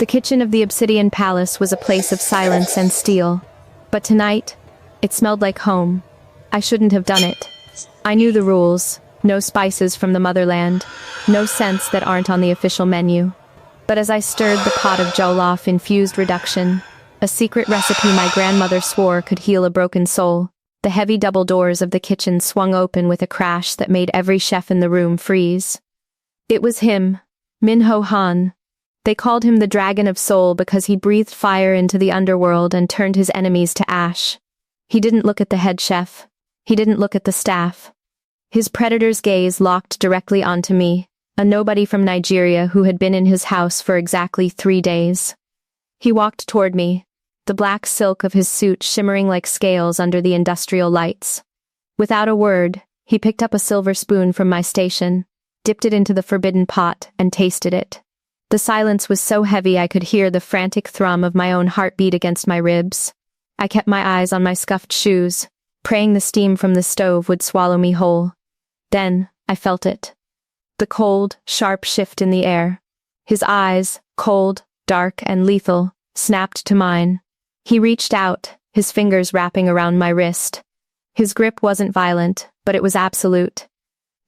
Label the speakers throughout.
Speaker 1: The kitchen of the Obsidian Palace was a place of silence and steel. But tonight, it smelled like home. I shouldn't have done it. I knew the rules. No spices from the motherland. No scents that aren't on the official menu. But as I stirred the pot of jollof-infused reduction, a secret recipe my grandmother swore could heal a broken soul, the heavy double doors of the kitchen swung open with a crash that made every chef in the room freeze. It was him, Minho Han. They called him the Dragon of Soul because he breathed fire into the underworld and turned his enemies to ash. He didn't look at the head chef. He didn't look at the staff. His predator's gaze locked directly onto me, a nobody from Nigeria who had been in his house for exactly 3 days. He walked toward me, the black silk of his suit shimmering like scales under the industrial lights. Without a word, he picked up a silver spoon from my station, dipped it into the forbidden pot, and tasted it. The silence was so heavy I could hear the frantic thrum of my own heartbeat against my ribs. I kept my eyes on my scuffed shoes, praying the steam from the stove would swallow me whole. Then, I felt it. The cold, sharp shift in the air. His eyes, cold, dark, and lethal, snapped to mine. He reached out, his fingers wrapping around my wrist. His grip wasn't violent, but it was absolute.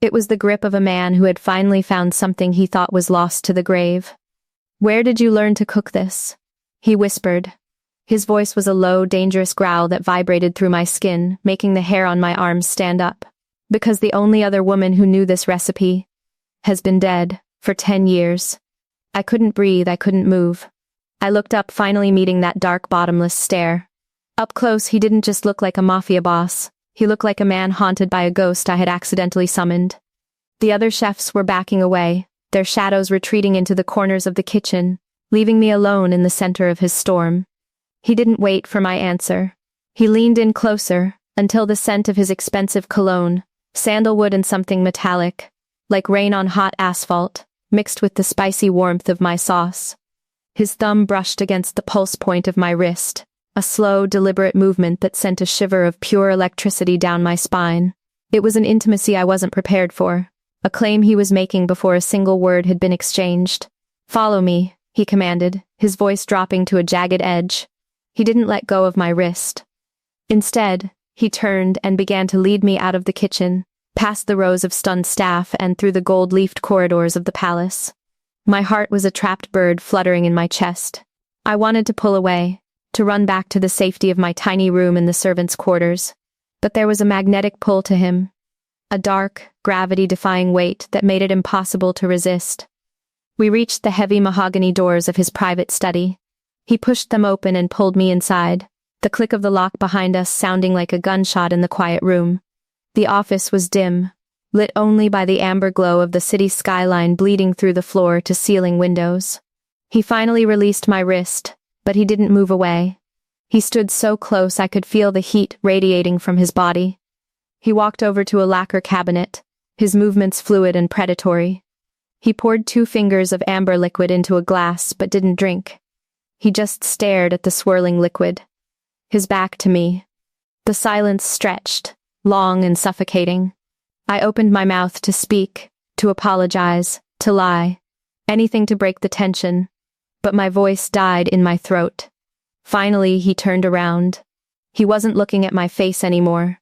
Speaker 1: It was the grip of a man who had finally found something he thought was lost to the grave. "Where did you learn to cook this?" he whispered. His voice was a low, dangerous growl that vibrated through my skin, making the hair on my arms stand up. Because the only other woman who knew this recipe has been dead for 10 years. I couldn't breathe, I couldn't move. I looked up, finally meeting that dark, bottomless stare. Up close, he didn't just look like a mafia boss. He looked like a man haunted by a ghost I had accidentally summoned. The other chefs were backing away, their shadows retreating into the corners of the kitchen, leaving me alone in the center of his storm. He didn't wait for my answer. He leaned in closer, until the scent of his expensive cologne, sandalwood and something metallic, like rain on hot asphalt, mixed with the spicy warmth of my sauce. His thumb brushed against the pulse point of my wrist, a slow, deliberate movement that sent a shiver of pure electricity down my spine. It was an intimacy I wasn't prepared for, a claim he was making before a single word had been exchanged. "Follow me," he commanded, his voice dropping to a jagged edge. He didn't let go of my wrist. Instead, he turned and began to lead me out of the kitchen, past the rows of stunned staff and through the gold-leafed corridors of the palace. My heart was a trapped bird fluttering in my chest. I wanted to pull away, to run back to the safety of my tiny room in the servants' quarters. But there was a magnetic pull to him, a dark, gravity-defying weight that made it impossible to resist. We reached the heavy mahogany doors of his private study. He pushed them open and pulled me inside, the click of the lock behind us sounding like a gunshot in the quiet room. The office was dim, lit only by the amber glow of the city skyline bleeding through the floor-to-ceiling windows. He finally released my wrist, but he didn't move away. He stood so close I could feel the heat radiating from his body. He walked over to a lacquer cabinet, his movements fluid and predatory. He poured 2 fingers of amber liquid into a glass but didn't drink. He just stared at the swirling liquid, his back to me. The silence stretched, long and suffocating. I opened my mouth to speak, to apologize, to lie, anything to break the tension, but my voice died in my throat. Finally, he turned around. He wasn't looking at my face anymore.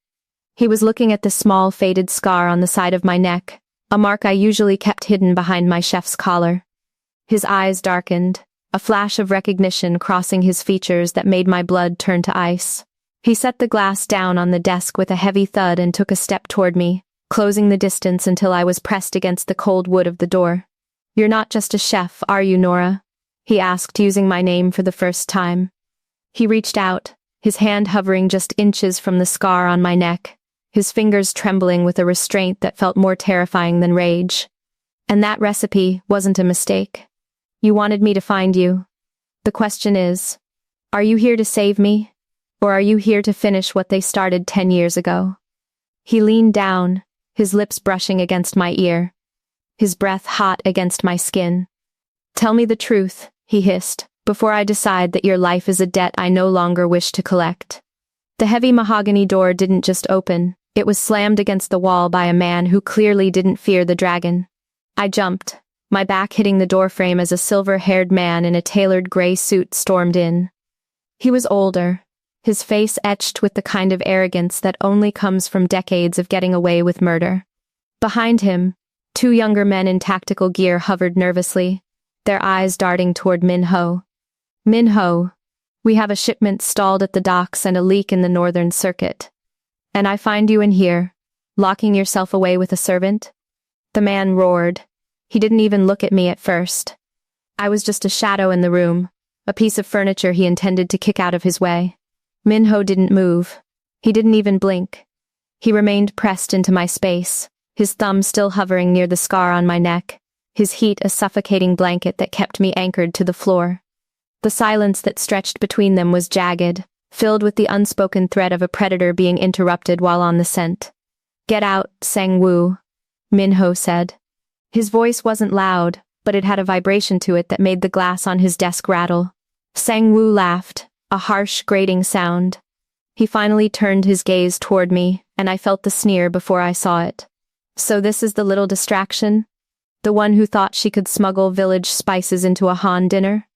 Speaker 1: He was looking at the small, faded scar on the side of my neck, a mark I usually kept hidden behind my chef's collar. His eyes darkened, a flash of recognition crossing his features that made my blood turn to ice. He set the glass down on the desk with a heavy thud and took a step toward me, closing the distance until I was pressed against the cold wood of the door. "You're not just a chef, are you, Nora?" he asked, using my name for the first time. He reached out, his hand hovering just inches from the scar on my neck, his fingers trembling with a restraint that felt more terrifying than rage. "And that recipe wasn't a mistake. You wanted me to find you. The question is, are you here to save me? Or are you here to finish what they started 10 years ago?" He leaned down, his lips brushing against my ear, his breath hot against my skin. "Tell me the truth," he hissed, "before I decide that your life is a debt I no longer wish to collect." The heavy mahogany door didn't just open, it was slammed against the wall by a man who clearly didn't fear the dragon. I jumped, my back hitting the doorframe as a silver-haired man in a tailored gray suit stormed in. He was older, his face etched with the kind of arrogance that only comes from decades of getting away with murder. Behind him, two younger men in tactical gear hovered nervously, their eyes darting toward Min-ho. Min-ho, we have a shipment stalled at the docks and a leak in the northern circuit. And I find you in here, locking yourself away with a servant? The man roared. He didn't even look at me at first. I was just a shadow in the room, a piece of furniture he intended to kick out of his way. Min-ho didn't move. He didn't even blink. He remained pressed into my space, his thumb still hovering near the scar on my neck, his heat a suffocating blanket that kept me anchored to the floor. The silence that stretched between them was jagged, filled with the unspoken threat of a predator being interrupted while on the scent. "Get out, Sang-woo," Min-ho said. His voice wasn't loud, but it had a vibration to it that made the glass on his desk rattle. Sang-woo laughed, a harsh, grating sound. He finally turned his gaze toward me, and I felt the sneer before I saw it. So this is the little distraction? The one who thought she could smuggle village spices into a Han dinner?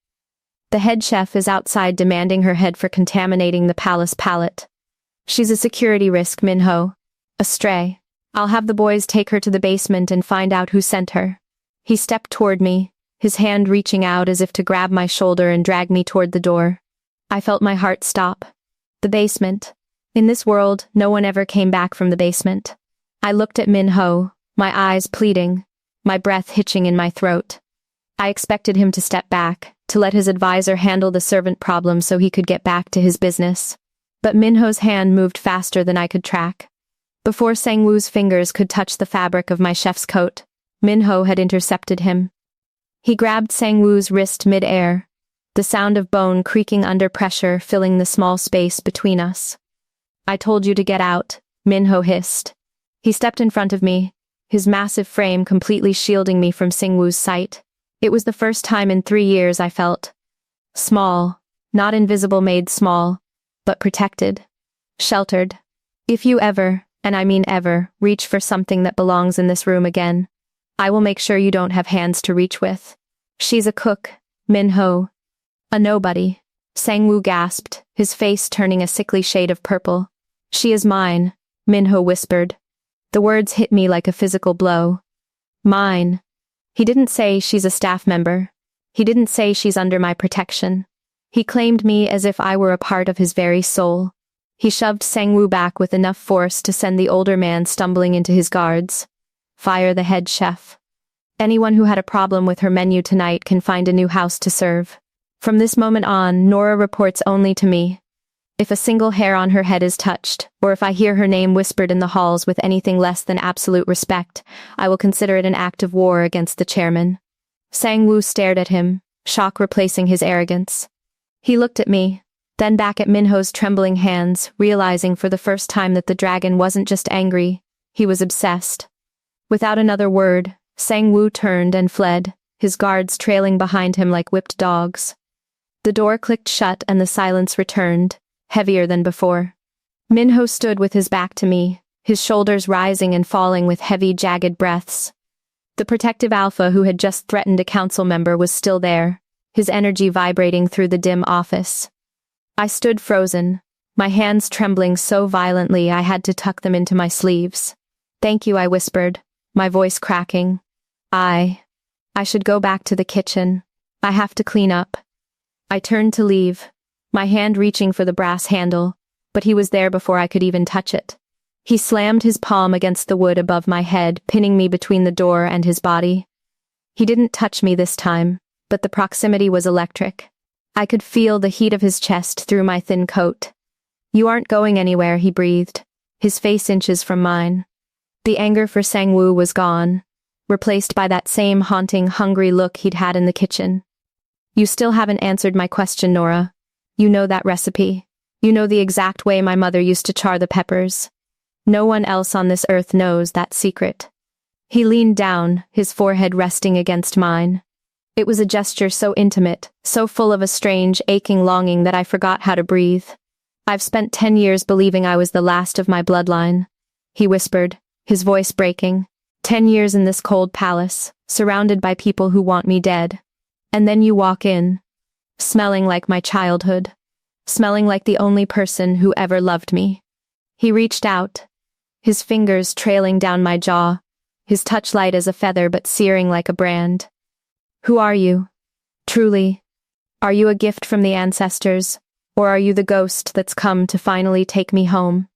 Speaker 1: The head chef is outside demanding her head for contaminating the palace palate. She's a security risk, Min-ho. A stray. I'll have the boys take her to the basement and find out who sent her. He stepped toward me, his hand reaching out as if to grab my shoulder and drag me toward the door. I felt my heart stop. The basement. In this world, no one ever came back from the basement. I looked at Min-ho, my eyes pleading, my breath hitching in my throat. I expected him to step back, to let his advisor handle the servant problem so he could get back to his business. But Min-ho's hand moved faster than I could track. Before Sang-woo's fingers could touch the fabric of my chef's coat, Min-ho had intercepted him. He grabbed Sang-woo's wrist mid-air, the sound of bone creaking under pressure filling the small space between us. "I told you to get out," Min-ho hissed. He stepped in front of me, his massive frame completely shielding me from Sang-woo's sight. It was the first time in 3 years I felt small, not invisible made small, but protected, sheltered. If you ever, and I mean ever, reach for something that belongs in this room again, I will make sure you don't have hands to reach with. She's a cook, Min-ho. A nobody. Sang-woo gasped, his face turning a sickly shade of purple. "She is mine," Min-ho whispered. The words hit me like a physical blow. Mine. He didn't say she's a staff member. He didn't say she's under my protection. He claimed me as if I were a part of his very soul. He shoved Sang-woo back with enough force to send the older man stumbling into his guards. Fire the head chef. Anyone who had a problem with her menu tonight can find a new house to serve. From this moment on, Nora reports only to me. If a single hair on her head is touched, or if I hear her name whispered in the halls with anything less than absolute respect, I will consider it an act of war against the chairman. Sang-woo stared at him, shock replacing his arrogance. He looked at me, then back at Min-ho's trembling hands, realizing for the first time that the dragon wasn't just angry, he was obsessed. Without another word, Sang-woo turned and fled, his guards trailing behind him like whipped dogs. The door clicked shut and the silence returned, heavier than before. Min-ho stood with his back to me, his shoulders rising and falling with heavy, jagged breaths. The protective alpha who had just threatened a council member was still there, his energy vibrating through the dim office. I stood frozen, my hands trembling so violently I had to tuck them into my sleeves. "Thank you," I whispered, my voice cracking. I should go back to the kitchen. I have to clean up." I turned to leave, my hand reaching for the brass handle, but he was there before I could even touch it. He slammed his palm against the wood above my head, pinning me between the door and his body. He didn't touch me this time, but the proximity was electric. I could feel the heat of his chest through my thin coat. "You aren't going anywhere," he breathed, his face inches from mine. The anger for Sang-woo was gone, replaced by that same haunting, hungry look he'd had in the kitchen. "You still haven't answered my question, Nora. You know that recipe. You know the exact way my mother used to char the peppers. No one else on this earth knows that secret." He leaned down, his forehead resting against mine. It was a gesture so intimate, so full of a strange, aching longing that I forgot how to breathe. "I've spent 10 years believing I was the last of my bloodline," he whispered, his voice breaking. 10 years in this cold palace, surrounded by people who want me dead. And then you walk in, smelling like my childhood, smelling like the only person who ever loved me. He reached out, his fingers trailing down my jaw, his touch light as a feather but searing like a brand. Who are you? Truly? Are you a gift from the ancestors, or are you the ghost that's come to finally take me home?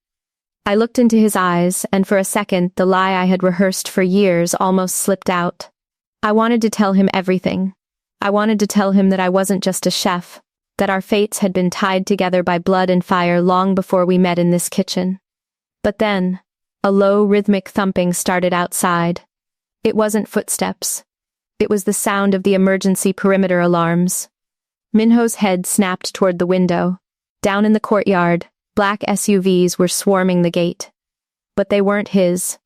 Speaker 1: I looked into his eyes, and for a second the lie I had rehearsed for years almost slipped out. I wanted to tell him everything. I wanted to tell him that I wasn't just a chef, that our fates had been tied together by blood and fire long before we met in this kitchen. But then, a low rhythmic thumping started outside. It wasn't footsteps. It was the sound of the emergency perimeter alarms. Minho's head snapped toward the window. Down in the courtyard, black SUVs were swarming the gate. But they weren't his.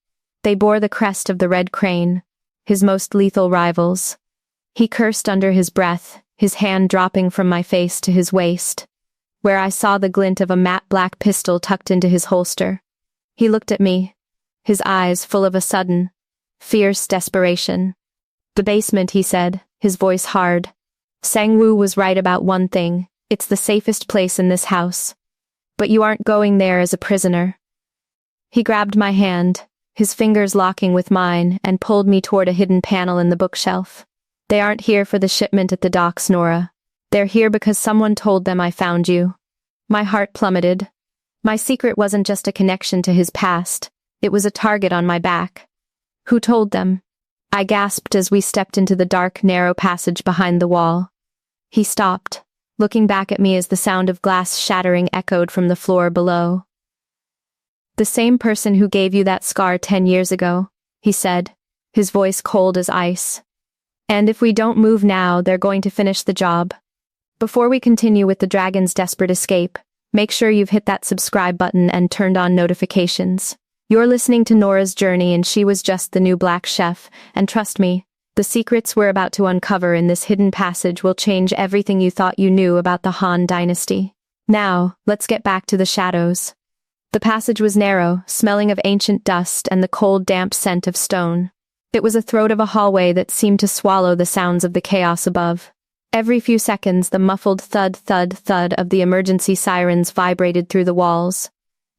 Speaker 1: They bore the crest of the Red Crane, his most lethal rivals. He cursed under his breath, his hand dropping from my face to his waist, where I saw the glint of a matte black pistol tucked into his holster. He looked at me, his eyes full of a sudden, fierce desperation. The basement, he said, his voice hard. Sang-woo was right about one thing. It's the safest place in this house. But you aren't going there as a prisoner. He grabbed my hand, his fingers locking with mine, and pulled me toward a hidden panel in the bookshelf. They aren't here for the shipment at the docks, Nora. They're here because someone told them I found you. My heart plummeted. My secret wasn't just a connection to his past. It was a target on my back. Who told them? I gasped as we stepped into the dark, narrow passage behind the wall. He stopped, looking back at me as the sound of glass shattering echoed from the floor below. The same person who gave you that scar 10 years ago, he said, his voice cold as ice. And if we don't move now, they're going to finish the job. Before we continue with the dragon's desperate escape, make sure you've hit that subscribe button and turned on notifications. You're listening to Nora's journey, and she was just the new black chef, and trust me, the secrets we're about to uncover in this hidden passage will change everything you thought you knew about the Han dynasty. Now, let's get back to the shadows. The passage was narrow, smelling of ancient dust and the cold, damp scent of stone. It was a throat of a hallway that seemed to swallow the sounds of the chaos above. Every few seconds, the muffled thud, thud, thud of the emergency sirens vibrated through the walls.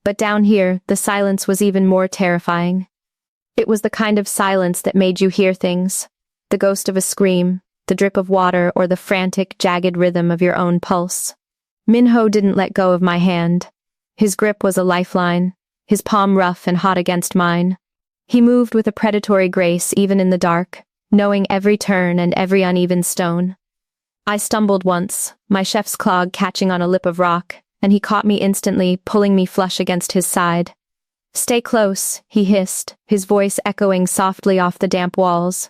Speaker 1: But down here, the silence was even more terrifying. It was the kind of silence that made you hear things. The ghost of a scream, the drip of water, or the frantic, jagged rhythm of your own pulse. Minho didn't let go of my hand. His grip was a lifeline, his palm rough and hot against mine. He moved with a predatory grace even in the dark, knowing every turn and every uneven stone. I stumbled once, my chef's clog catching on a lip of rock, and he caught me instantly, pulling me flush against his side. "Stay close," he hissed, his voice echoing softly off the damp walls.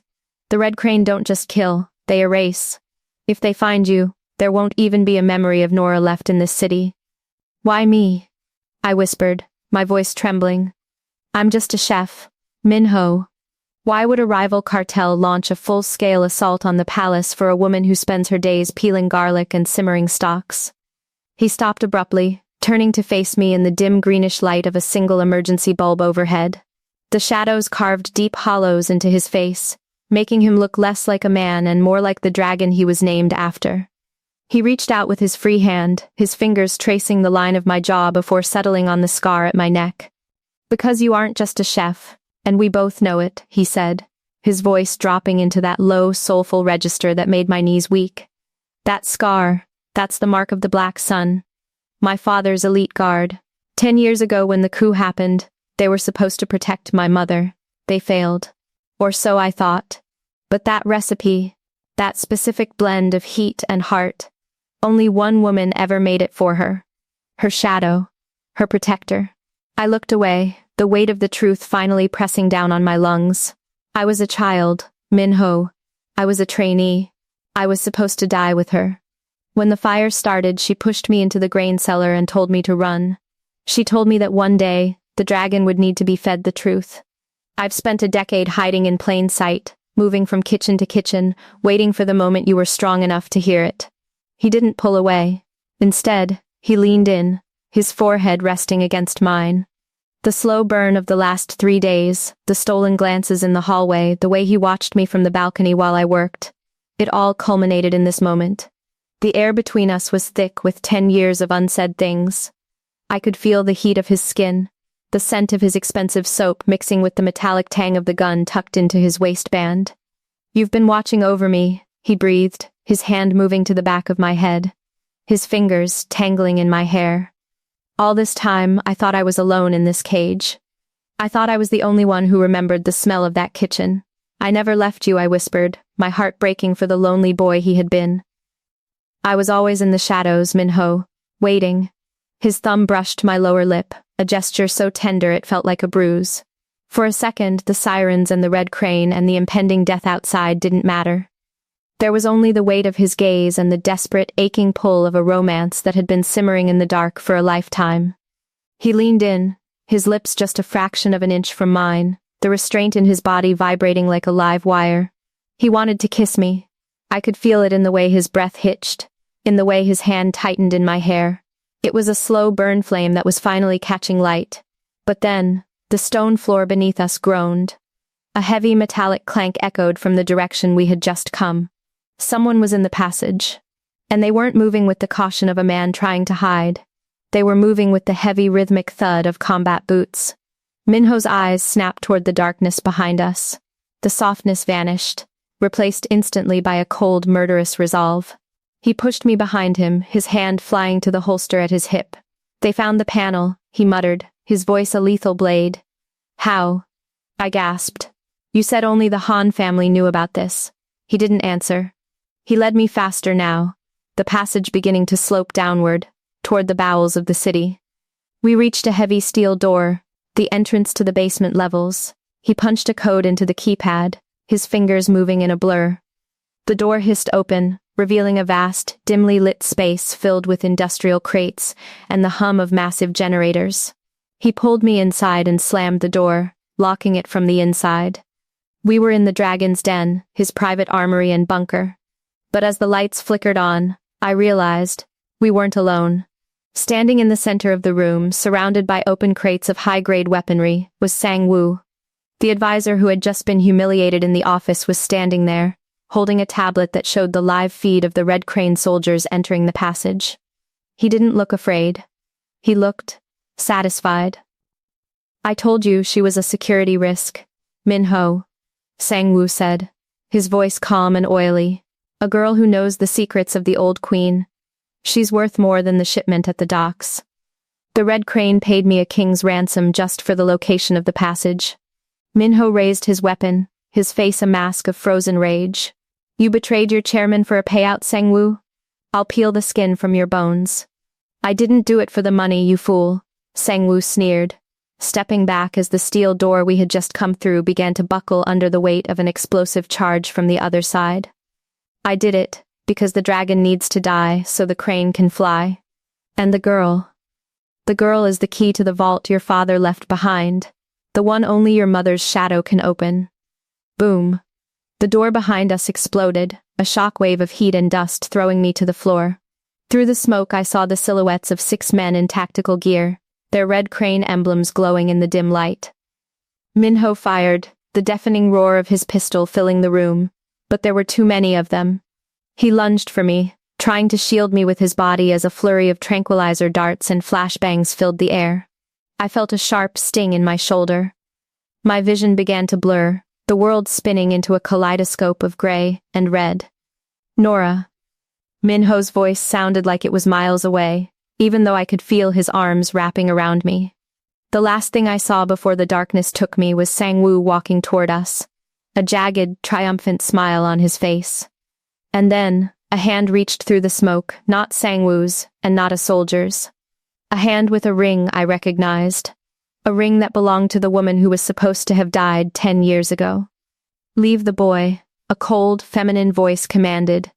Speaker 1: "The Red Crane don't just kill, they erase. If they find you, there won't even be a memory of Nora left in this city." "Why me?" I whispered, my voice trembling. "I'm just a chef, Minho. Why would a rival cartel launch a full-scale assault on the palace for a woman who spends her days peeling garlic and simmering stocks?" He stopped abruptly, turning to face me in the dim greenish light of a single emergency bulb overhead. The shadows carved deep hollows into his face, making him look less like a man and more like the dragon he was named after. He reached out with his free hand, his fingers tracing the line of my jaw before settling on the scar at my neck. "Because you aren't just a chef, and we both know it," he said, his voice dropping into that low, soulful register that made my knees weak. "That scar, that's the mark of the Black Sun. My father's elite guard. 10 years ago when the coup happened, they were supposed to protect my mother. They failed. Or so I thought. But that recipe, that specific blend of heat and heart, only one woman ever made it for her. Her shadow. Her protector." I looked away, the weight of the truth finally pressing down on my lungs. I was a child, Minho. I was a trainee. I was supposed to die with her. When the fire started, she pushed me into the grain cellar and told me to run. She told me that one day, the dragon would need to be fed the truth. I've spent a decade hiding in plain sight, moving from kitchen to kitchen, waiting for the moment you were strong enough to hear it. He didn't pull away. Instead, he leaned in, his forehead resting against mine. The slow burn of the last 3 days, the stolen glances in the hallway, the way he watched me from the balcony while I worked. It all culminated in this moment. The air between us was thick with 10 years of unsaid things. I could feel the heat of his skin, the scent of his expensive soap mixing with the metallic tang of the gun tucked into his waistband. "You've been watching over me," he breathed, his hand moving to the back of my head, his fingers tangling in my hair. All this time, I thought I was alone in this cage. I thought I was the only one who remembered the smell of that kitchen. "I never left you," I whispered, my heart breaking for the lonely boy he had been. "I was always in the shadows, Minho, waiting." His thumb brushed my lower lip, a gesture so tender it felt like a bruise. For a second, the sirens and the red crane and the impending death outside didn't matter. There was only the weight of his gaze and the desperate, aching pull of a romance that had been simmering in the dark for a lifetime. He leaned in, his lips just a fraction of an inch from mine, the restraint in his body vibrating like a live wire. He wanted to kiss me. I could feel it in the way his breath hitched, in the way his hand tightened in my hair. It was a slow burn flame that was finally catching light. But then, the stone floor beneath us groaned. A heavy metallic clank echoed from the direction we had just come. Someone was in the passage. And they weren't moving with the caution of a man trying to hide. They were moving with the heavy rhythmic thud of combat boots. Minho's eyes snapped toward the darkness behind us. The softness vanished, replaced instantly by a cold, murderous resolve. He pushed me behind him, his hand flying to the holster at his hip. "They found the panel," he muttered, his voice a lethal blade. "How?" I gasped. "You said only the Han family knew about this." He didn't answer. He led me faster now, the passage beginning to slope downward, toward the bowels of the city. We reached a heavy steel door, the entrance to the basement levels. He punched a code into the keypad, his fingers moving in a blur. The door hissed open, revealing a vast, dimly lit space filled with industrial crates and the hum of massive generators. He pulled me inside and slammed the door, locking it from the inside. We were in the dragon's den, his private armory and bunker. But as the lights flickered on, I realized we weren't alone. Standing in the center of the room, surrounded by open crates of high-grade weaponry, was Sang-woo. The advisor who had just been humiliated in the office was standing there, holding a tablet that showed the live feed of the Red Crane soldiers entering the passage. He didn't look afraid. He looked satisfied. "I told you she was a security risk, Minho," Sang-woo said, his voice calm and oily. "A girl who knows the secrets of the old queen. She's worth more than the shipment at the docks. The Red Crane paid me a king's ransom just for the location of the passage." Minho raised his weapon, his face a mask of frozen rage. "You betrayed your chairman for a payout, Sang-woo? I'll peel the skin from your bones." "I didn't do it for the money, you fool," Sang-woo sneered, stepping back as the steel door we had just come through began to buckle under the weight of an explosive charge from the other side. "I did it, because the dragon needs to die so the crane can fly. And the girl. The girl is the key to the vault your father left behind, the one only your mother's shadow can open." Boom. The door behind us exploded, a shockwave of heat and dust throwing me to the floor. Through the smoke I saw the silhouettes of 6 men in tactical gear, their Red Crane emblems glowing in the dim light. Minho fired, the deafening roar of his pistol filling the room, but there were too many of them. He lunged for me, trying to shield me with his body as a flurry of tranquilizer darts and flashbangs filled the air. I felt a sharp sting in my shoulder. My vision began to blur, the world spinning into a kaleidoscope of gray and red. "Nora." Minho's voice sounded like it was miles away, even though I could feel his arms wrapping around me. The last thing I saw before the darkness took me was Sang-woo walking toward us, a jagged, triumphant smile on his face. And then, a hand reached through the smoke, not Sang-woo's, and not a soldier's. A hand with a ring I recognized. A ring that belonged to the woman who was supposed to have died 10 years ago. "Leave the boy," a cold, feminine voice commanded.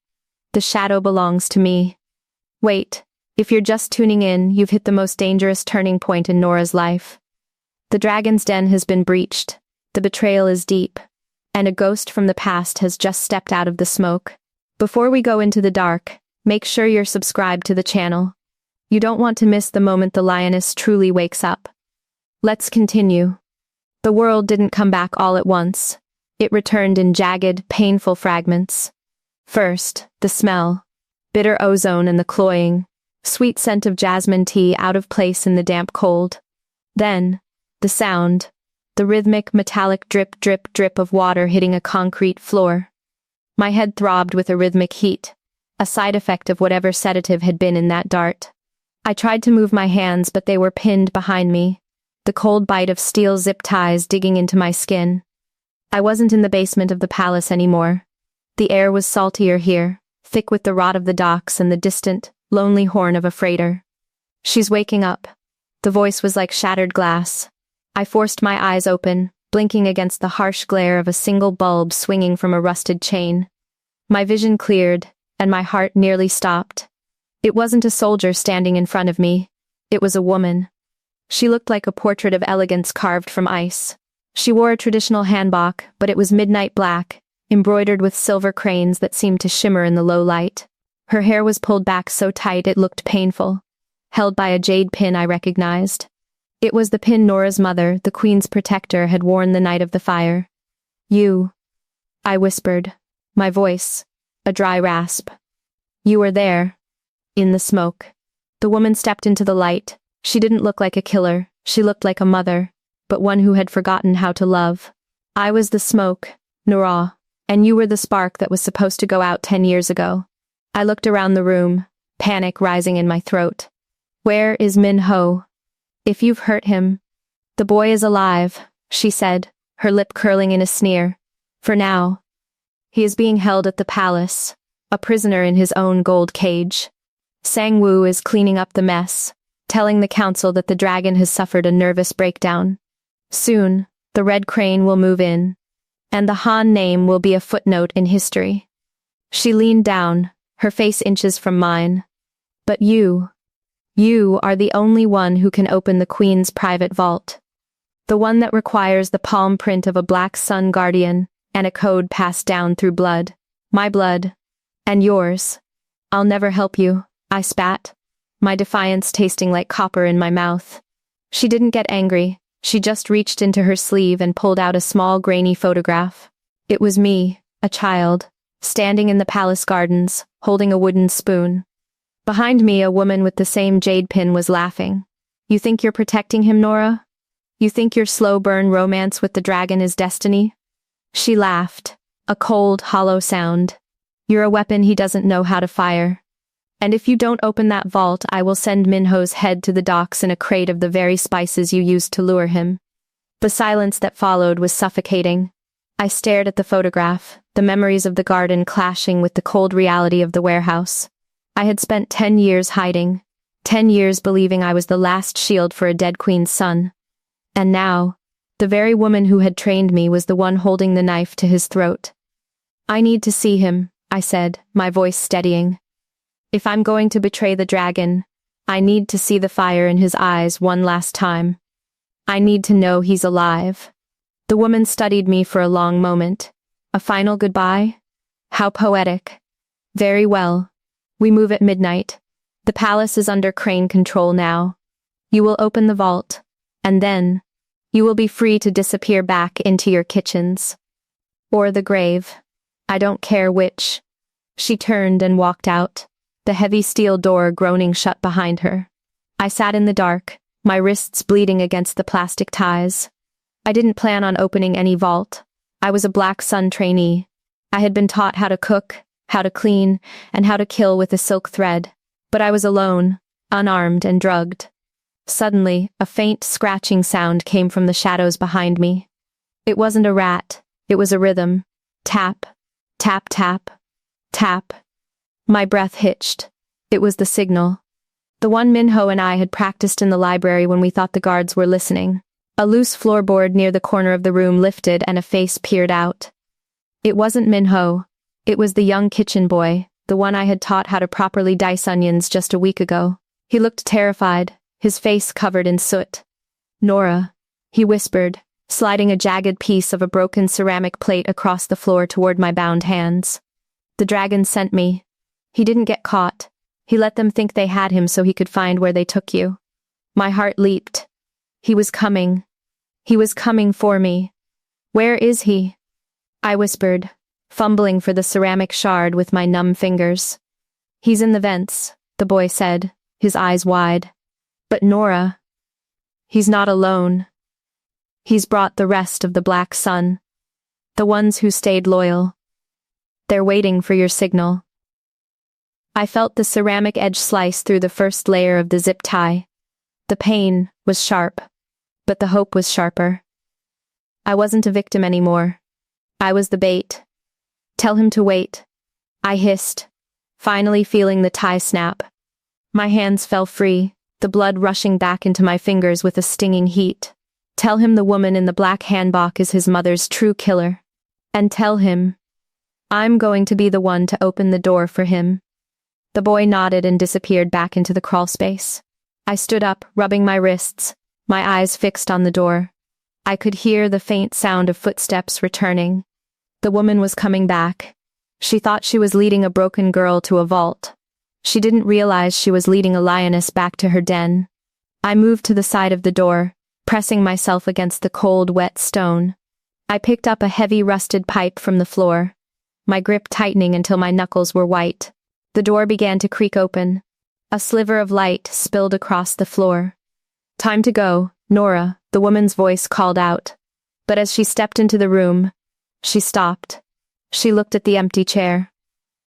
Speaker 1: "The shadow belongs to me." Wait, if you're just tuning in, you've hit the most dangerous turning point in Nora's life. The dragon's den has been breached, the betrayal is deep, and a ghost from the past has just stepped out of the smoke. Before we go into the dark, make sure you're subscribed to the channel. You don't want to miss the moment the lioness truly wakes up. Let's continue. The world didn't come back all at once. It returned in jagged, painful fragments. First, the smell. Bitter ozone and the cloying, sweet scent of jasmine tea out of place in the damp cold. Then, the sound. The rhythmic, metallic drip, drip, drip of water hitting a concrete floor. My head throbbed with a rhythmic heat, a side effect of whatever sedative had been in that dart. I tried to move my hands, but they were pinned behind me, the cold bite of steel zip ties digging into my skin. I wasn't in the basement of the palace anymore. The air was saltier here, thick with the rot of the docks and the distant, lonely horn of a freighter. She's waking up. The voice was like shattered glass. I forced my eyes open, blinking against the harsh glare of a single bulb swinging from a rusted chain. My vision cleared, and my heart nearly stopped. It wasn't a soldier standing in front of me. It was a woman. She looked like a portrait of elegance carved from ice. She wore a traditional hanbok, but it was midnight black, embroidered with silver cranes that seemed to shimmer in the low light. Her hair was pulled back so tight it looked painful, held by a jade pin I recognized. It was the pin Nora's mother, the queen's protector, had worn the night of the fire. You, I whispered, my voice, a dry rasp. You were there, in the smoke. The woman stepped into the light. She didn't look like a killer, she looked like a mother, but one who had forgotten how to love. I was the smoke, Nora, and you were the spark that was supposed to go out 10 years ago. I looked around the room, panic rising in my throat. Where is Min-ho? If you've hurt him. The boy is alive, she said, her lip curling in a sneer. For now. He is being held at the palace, a prisoner in his own gold cage. Sang-woo is cleaning up the mess, telling the council that the dragon has suffered a nervous breakdown. Soon, the red crane will move in, and the Han name will be a footnote in history. She leaned down, her face inches from mine. But you are the only one who can open the Queen's private vault. The one that requires the palm print of a black sun guardian and a code passed down through blood. My blood. And yours. I'll never help you, I spat, my defiance tasting like copper in my mouth. She didn't get angry. She just reached into her sleeve and pulled out a small grainy photograph. It was me, a child, standing in the palace gardens, holding a wooden spoon. Behind me, a woman with the same jade pin was laughing. You think you're protecting him, Nora? You think your slow burn romance with the dragon is destiny? She laughed, a cold, hollow sound. You're a weapon he doesn't know how to fire. And if you don't open that vault, I will send Min-ho's head to the docks in a crate of the very spices you used to lure him. The silence that followed was suffocating. I stared at the photograph, the memories of the garden clashing with the cold reality of the warehouse. I had spent 10 years hiding, 10 years believing I was the last shield for a dead queen's son. And now, the very woman who had trained me was the one holding the knife to his throat. I need to see him, I said, my voice steadying. If I'm going to betray the dragon, I need to see the fire in his eyes one last time. I need to know he's alive. The woman studied me for a long moment. A final goodbye? How poetic. Very well. We move at midnight. The palace is under crane control now. You will open the vault, and then you will be free to disappear back into your kitchens. Or the grave. I don't care which. She turned and walked out, the heavy steel door groaning shut behind her. I sat in the dark, my wrists bleeding against the plastic ties. I didn't plan on opening any vault. I was a Black Sun trainee. I had been taught how to cook, how to clean, and how to kill with a silk thread. But I was alone, unarmed and drugged. Suddenly, a faint scratching sound came from the shadows behind me. It wasn't a rat, it was a rhythm. Tap, tap, tap, tap. My breath hitched. It was the signal. The one Min-ho and I had practiced in the library when we thought the guards were listening. A loose floorboard near the corner of the room lifted and a face peered out. It wasn't Min-ho. It was the young kitchen boy, the one I had taught how to properly dice onions just a week ago. He looked terrified, his face covered in soot. Nora, he whispered, sliding a jagged piece of a broken ceramic plate across the floor toward my bound hands. The dragon sent me. He didn't get caught. He let them think they had him so he could find where they took you. My heart leaped. He was coming. He was coming for me. Where is he? I whispered, fumbling for the ceramic shard with my numb fingers. He's in the vents, the boy said, his eyes wide. But Nora. He's not alone. He's brought the rest of the Black Sun. The ones who stayed loyal. They're waiting for your signal. I felt the ceramic edge slice through the first layer of the zip tie. The pain was sharp, but the hope was sharper. I wasn't a victim anymore. I was the bait. Tell him to wait. I hissed, finally feeling the tie snap. My hands fell free, the blood rushing back into my fingers with a stinging heat. Tell him the woman in the black hanbok is his mother's true killer. And tell him, I'm going to be the one to open the door for him. The boy nodded and disappeared back into the crawl space. I stood up, rubbing my wrists, my eyes fixed on the door. I could hear the faint sound of footsteps returning. The woman was coming back. She thought she was leading a broken girl to a vault. She didn't realize she was leading a lioness back to her den. I moved to the side of the door, pressing myself against the cold, wet stone. I picked up a heavy rusted pipe from the floor, my grip tightening until my knuckles were white. The door began to creak open. A sliver of light spilled across the floor. Time to go, Nora, the woman's voice called out. But as she stepped into the room, she stopped. She looked at the empty chair.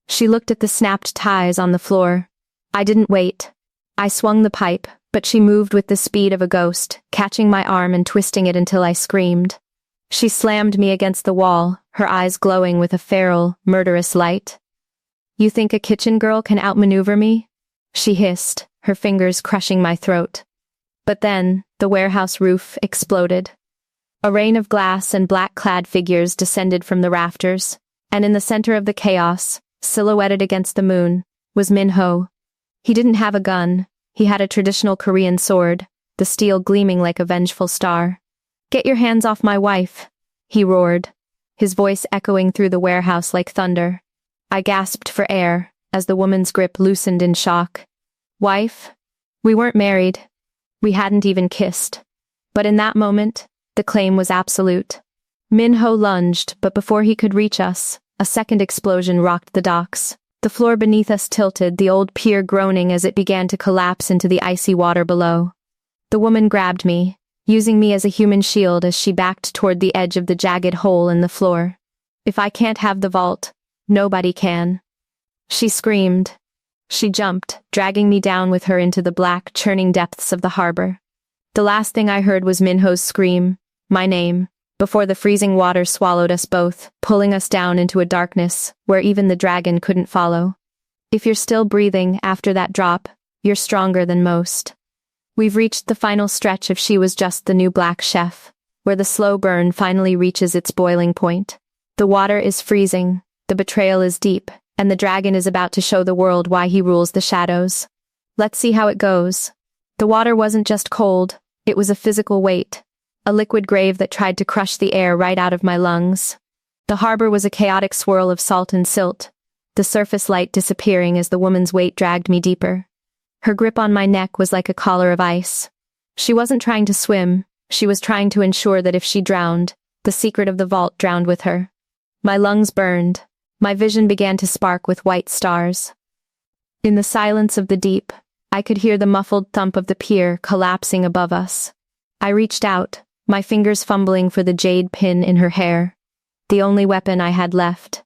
Speaker 1: She looked at the snapped ties on the floor. I didn't wait. I swung the pipe, but she moved with the speed of a ghost, catching my arm and twisting it until I screamed. She slammed me against the wall, her eyes glowing with a feral, murderous light. You think a kitchen girl can outmaneuver me? She hissed, her fingers crushing my throat. But then, the warehouse roof exploded. A rain of glass and black-clad figures descended from the rafters, and in the center of the chaos, silhouetted against the moon, was Min-ho. He didn't have a gun. He had a traditional Korean sword, the steel gleaming like a vengeful star. Get your hands off my wife, he roared, his voice echoing through the warehouse like thunder. I gasped for air, as the woman's grip loosened in shock. Wife? We weren't married. We hadn't even kissed. But in that moment, the claim was absolute. Min-ho lunged, but before he could reach us, a second explosion rocked the docks. The floor beneath us tilted, the old pier groaning as it began to collapse into the icy water below. The woman grabbed me, using me as a human shield as she backed toward the edge of the jagged hole in the floor. If I can't have the vault, nobody can. She screamed. She jumped, dragging me down with her into the black, churning depths of the harbor. The last thing I heard was Min-ho's scream, my name, before the freezing water swallowed us both, pulling us down into a darkness where even the dragon couldn't follow. If you're still breathing after that drop, you're stronger than most. We've reached the final stretch of She Was Just the New Black Chef, where the slow burn finally reaches its boiling point. The water is freezing, the betrayal is deep, and the dragon is about to show the world why he rules the shadows. Let's see how it goes. The water wasn't just cold, it was a physical weight, a liquid grave that tried to crush the air right out of my lungs. The harbor was a chaotic swirl of salt and silt, the surface light disappearing as the woman's weight dragged me deeper. Her grip on my neck was like a collar of ice. She wasn't trying to swim, she was trying to ensure that if she drowned, the secret of the vault drowned with her. My lungs burned. My vision began to spark with white stars. In the silence of the deep, I could hear the muffled thump of the pier collapsing above us. I reached out, my fingers fumbling for the jade pin in her hair, the only weapon I had left.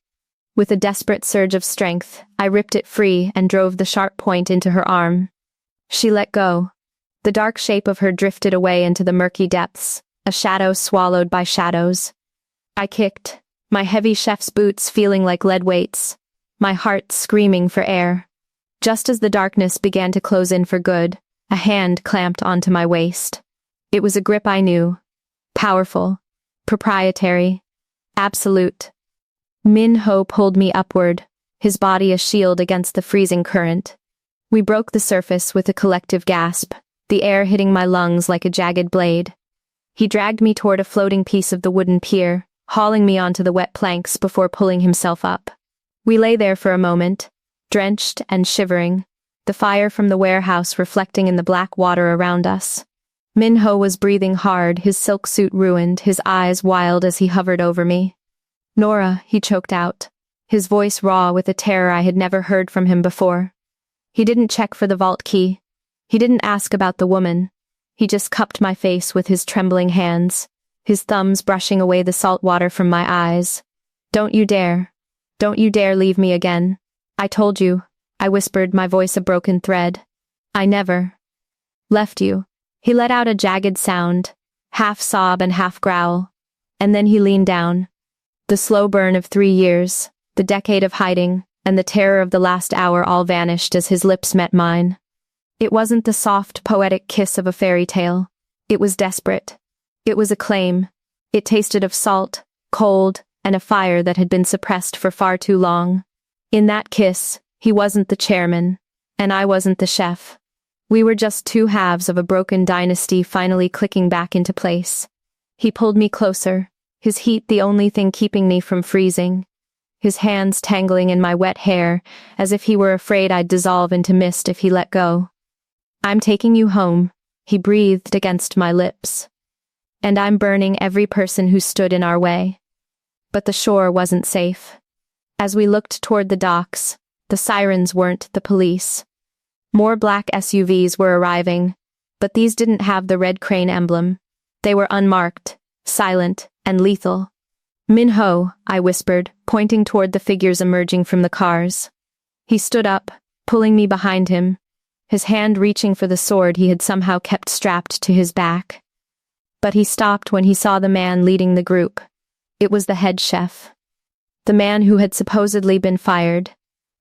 Speaker 1: With a desperate surge of strength, I ripped it free and drove the sharp point into her arm. She let go. The dark shape of her drifted away into the murky depths, a shadow swallowed by shadows. I kicked, my heavy chef's boots feeling like lead weights, my heart screaming for air. Just as the darkness began to close in for good, a hand clamped onto my waist. It was a grip I knew. Powerful. Proprietary. Absolute. Min-ho pulled me upward, his body a shield against the freezing current. We broke the surface with a collective gasp, the air hitting my lungs like a jagged blade. He dragged me toward a floating piece of the wooden pier, hauling me onto the wet planks before pulling himself up. We lay there for a moment, drenched and shivering, the fire from the warehouse reflecting in the black water around us. Minho was breathing hard, his silk suit ruined, his eyes wild as he hovered over me. Nora, he choked out, his voice raw with a terror I had never heard from him before. He didn't check for the vault key. He didn't ask about the woman. He just cupped my face with his trembling hands, his thumbs brushing away the salt water from my eyes. Don't you dare. Don't you dare leave me again. I told you, I whispered, my voice a broken thread. I never left you. He let out a jagged sound, half sob and half growl, and then he leaned down. The slow burn of 3 years, the decade of hiding, and the terror of the last hour all vanished as his lips met mine. It wasn't the soft, poetic kiss of a fairy tale. It was desperate. It was a claim. It tasted of salt, cold, and a fire that had been suppressed for far too long. In that kiss, he wasn't the chairman, and I wasn't the chef. We were just two halves of a broken dynasty finally clicking back into place. He pulled me closer, his heat the only thing keeping me from freezing, his hands tangling in my wet hair, as if he were afraid I'd dissolve into mist if he let go. I'm taking you home, he breathed against my lips. And I'm burning every person who stood in our way. But the shore wasn't safe. As we looked toward the docks, the sirens weren't the police. More black SUVs were arriving, but these didn't have the red crane emblem. They were unmarked, silent, and lethal. Minho, I whispered, pointing toward the figures emerging from the cars. He stood up, pulling me behind him, his hand reaching for the sword he had somehow kept strapped to his back. But he stopped when he saw the man leading the group. It was the head chef. The man who had supposedly been fired.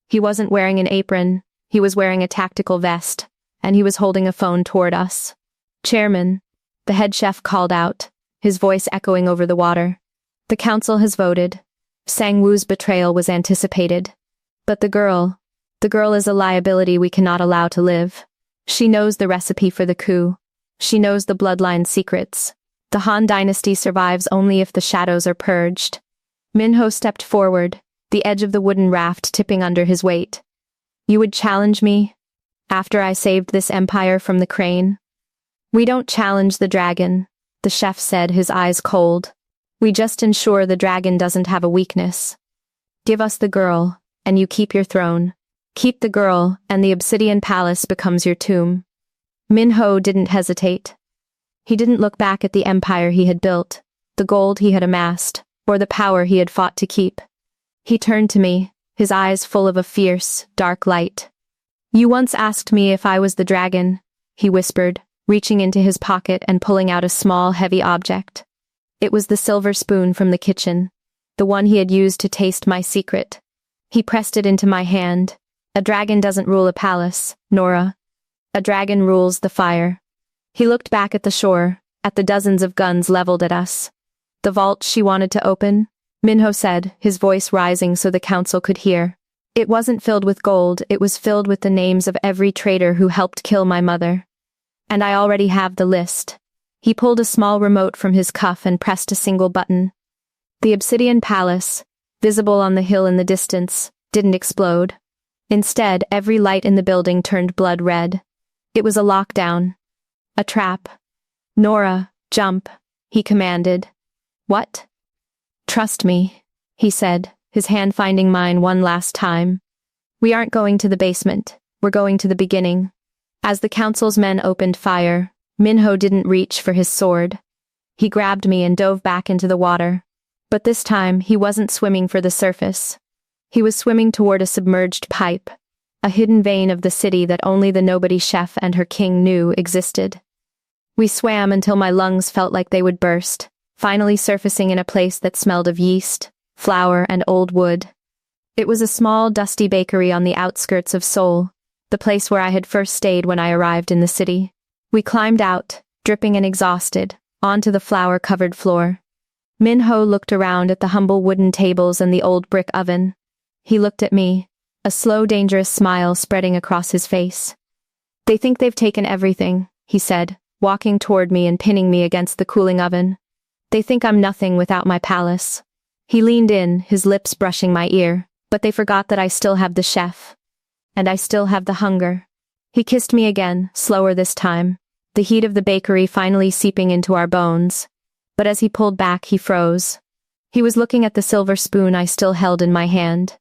Speaker 1: He wasn't wearing an apron. He was wearing a tactical vest, and he was holding a phone toward us. Chairman, the head chef called out, his voice echoing over the water. The council has voted. Sang-woo's betrayal was anticipated. But the girl is a liability we cannot allow to live. She knows the recipe for the coup. She knows the bloodline secrets. The Han dynasty survives only if the shadows are purged. Minho stepped forward, the edge of the wooden raft tipping under his weight. You would challenge me? After I saved this empire from the crane? We don't challenge the dragon, the chef said, his eyes cold. We just ensure the dragon doesn't have a weakness. Give us the girl, and you keep your throne. Keep the girl, and the obsidian palace becomes your tomb. Minho didn't hesitate. He didn't look back at the empire he had built, the gold he had amassed, or the power he had fought to keep. He turned to me, his eyes full of a fierce, dark light. You once asked me if I was the dragon, he whispered, reaching into his pocket and pulling out a small, heavy object. It was the silver spoon from the kitchen, the one he had used to taste my secret. He pressed it into my hand. A dragon doesn't rule a palace, Nora. A dragon rules the fire. He looked back at the shore, at the dozens of guns leveled at us. The vault she wanted to open? Minho said, his voice rising so the council could hear. It wasn't filled with gold, it was filled with the names of every traitor who helped kill my mother. And I already have the list. He pulled a small remote from his cuff and pressed a single button. The obsidian palace, visible on the hill in the distance, didn't explode. Instead, every light in the building turned blood red. It was a lockdown. A trap. Nora, jump, he commanded. What? Trust me, he said, his hand finding mine one last time. We aren't going to the basement, we're going to the beginning. As the council's men opened fire, Minho didn't reach for his sword. He grabbed me and dove back into the water. But this time, he wasn't swimming for the surface. He was swimming toward a submerged pipe, a hidden vein of the city that only the nobody chef and her king knew existed. We swam until my lungs felt like they would burst, finally surfacing in a place that smelled of yeast, flour, and old wood. It was a small, dusty bakery on the outskirts of Seoul, the place where I had first stayed when I arrived in the city. We climbed out, dripping and exhausted, onto the flour-covered floor. Minho looked around at the humble wooden tables and the old brick oven. He looked at me, a slow, dangerous smile spreading across his face. They think they've taken everything, he said, walking toward me and pinning me against the cooling oven. They think I'm nothing without my palace. He leaned in, his lips brushing my ear, but they forgot that I still have the chef. And I still have the hunger. He kissed me again, slower this time. the heat of the bakery finally seeping into our bones. But as he pulled back, he froze. He was looking at the silver spoon I still held in my hand.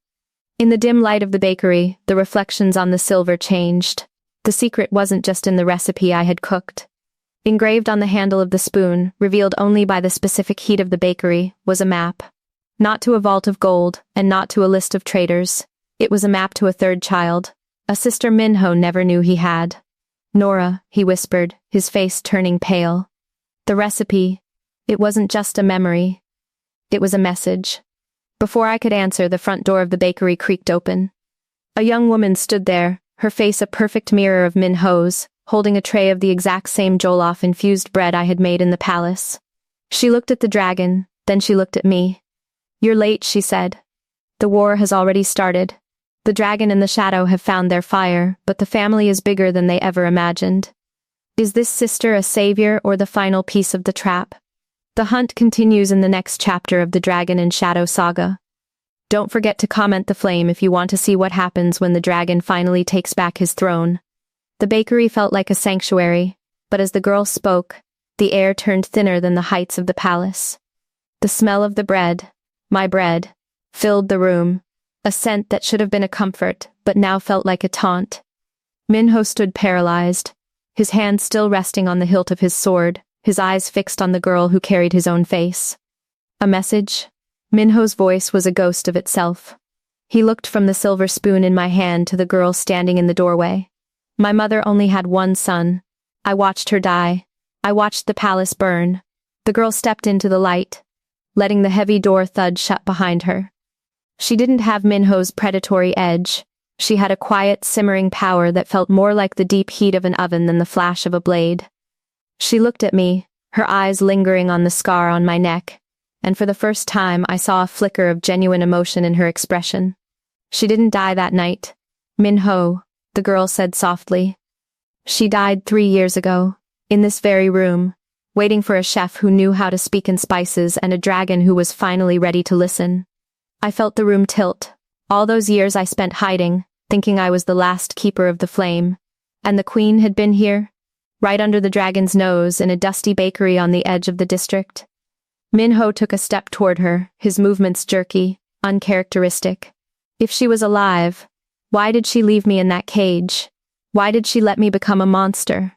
Speaker 1: In the dim light of the bakery, the reflections on the silver changed. The secret wasn't just in the recipe I had cooked. Engraved on the handle of the spoon, revealed only by the specific heat of the bakery, was a map. Not to a vault of gold, and not to a list of traitors. It was a map to a third child, a sister Minho never knew he had. Nora, he whispered, his face turning pale. The recipe, it wasn't just a memory. It was a message. Before I could answer, the front door of the bakery creaked open. A young woman stood there, her face a perfect mirror of Minho's, holding a tray of the exact same jollof-infused bread I had made in the palace. She looked at the dragon, then she looked at me. "You're late," she said. "The war has already started. The dragon and the shadow have found their fire, but the family is bigger than they ever imagined. Is this sister a savior or the final piece of the trap? The hunt continues in the next chapter of the Dragon and Shadow saga. Don't forget to comment the flame if you want to see what happens when the dragon finally takes back his throne." The bakery felt like a sanctuary, but as the girl spoke, the air turned thinner than the heights of the palace. The smell of the bread, my bread, filled the room. A scent that should have been a comfort, but now felt like a taunt. Minho stood paralyzed, his hand still resting on the hilt of his sword, his eyes fixed on the girl who carried his own face. A message? Minho's voice was a ghost of itself. He looked from the silver spoon in my hand to the girl standing in the doorway. My mother only had one son. I watched her die. I watched the palace burn. The girl stepped into the light, letting the heavy door thud shut behind her. She didn't have Minho's predatory edge. She had a quiet, simmering power that felt more like the deep heat of an oven than the flash of a blade. She looked at me, her eyes lingering on the scar on my neck, and for the first time I saw a flicker of genuine emotion in her expression. "She didn't die that night. Minho," the girl said softly. "She died 3 years ago, in this very room, waiting for a chef who knew how to speak in spices and a dragon who was finally ready to listen." I felt the room tilt. All those years I spent hiding, thinking I was the last keeper of the flame. And the queen had been here, right under the dragon's nose in a dusty bakery on the edge of the district. Minho took a step toward her, his movements jerky, uncharacteristic. If she was alive, why did she leave me in that cage? Why did she let me become a monster?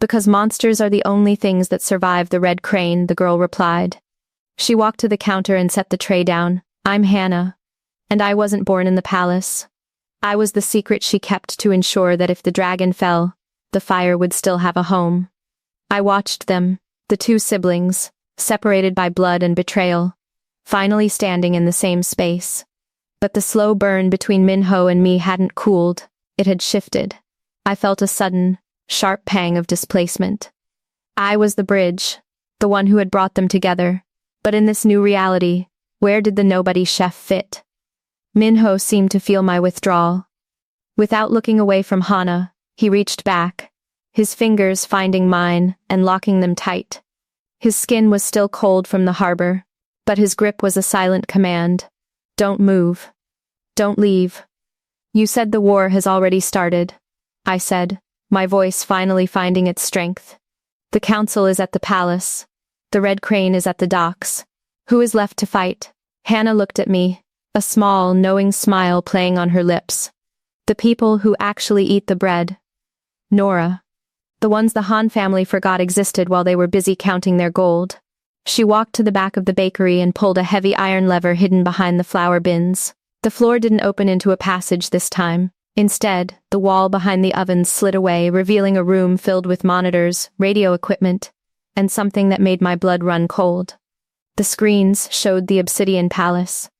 Speaker 1: "Because monsters are the only things that survive the red crane," the girl replied. She walked to the counter and set the tray down. "I'm Hannah, and I wasn't born in the palace. I was the secret she kept to ensure that if the dragon fell, the fire would still have a home. I watched them, the 2 siblings, separated by blood and betrayal, finally standing in the same space. But the slow burn between Minho and me hadn't cooled, it had shifted. I felt a sudden, sharp pang of displacement. I was the bridge, the one who had brought them together, but in this new reality, where did the nobody chef fit? Minho seemed to feel my withdrawal. Without looking away from Hannah, he reached back, his fingers finding mine and locking them tight. His skin was still cold from the harbor, but his grip was a silent command. "Don't move. Don't leave." "You said the war has already started," I said, my voice finally finding its strength. "The council is at the palace. The red crane is at the docks. Who is left to fight?" Hannah looked at me, a small, knowing smile playing on her lips. "The people who actually eat the bread. Nora. The ones the Han family forgot existed while they were busy counting their gold." She walked to the back of the bakery and pulled a heavy iron lever hidden behind the flour bins. The floor didn't open into a passage this time. Instead, the wall behind the ovens slid away, revealing a room filled with monitors, radio equipment, and something that made my blood run cold. The screens showed the Obsidian Palace.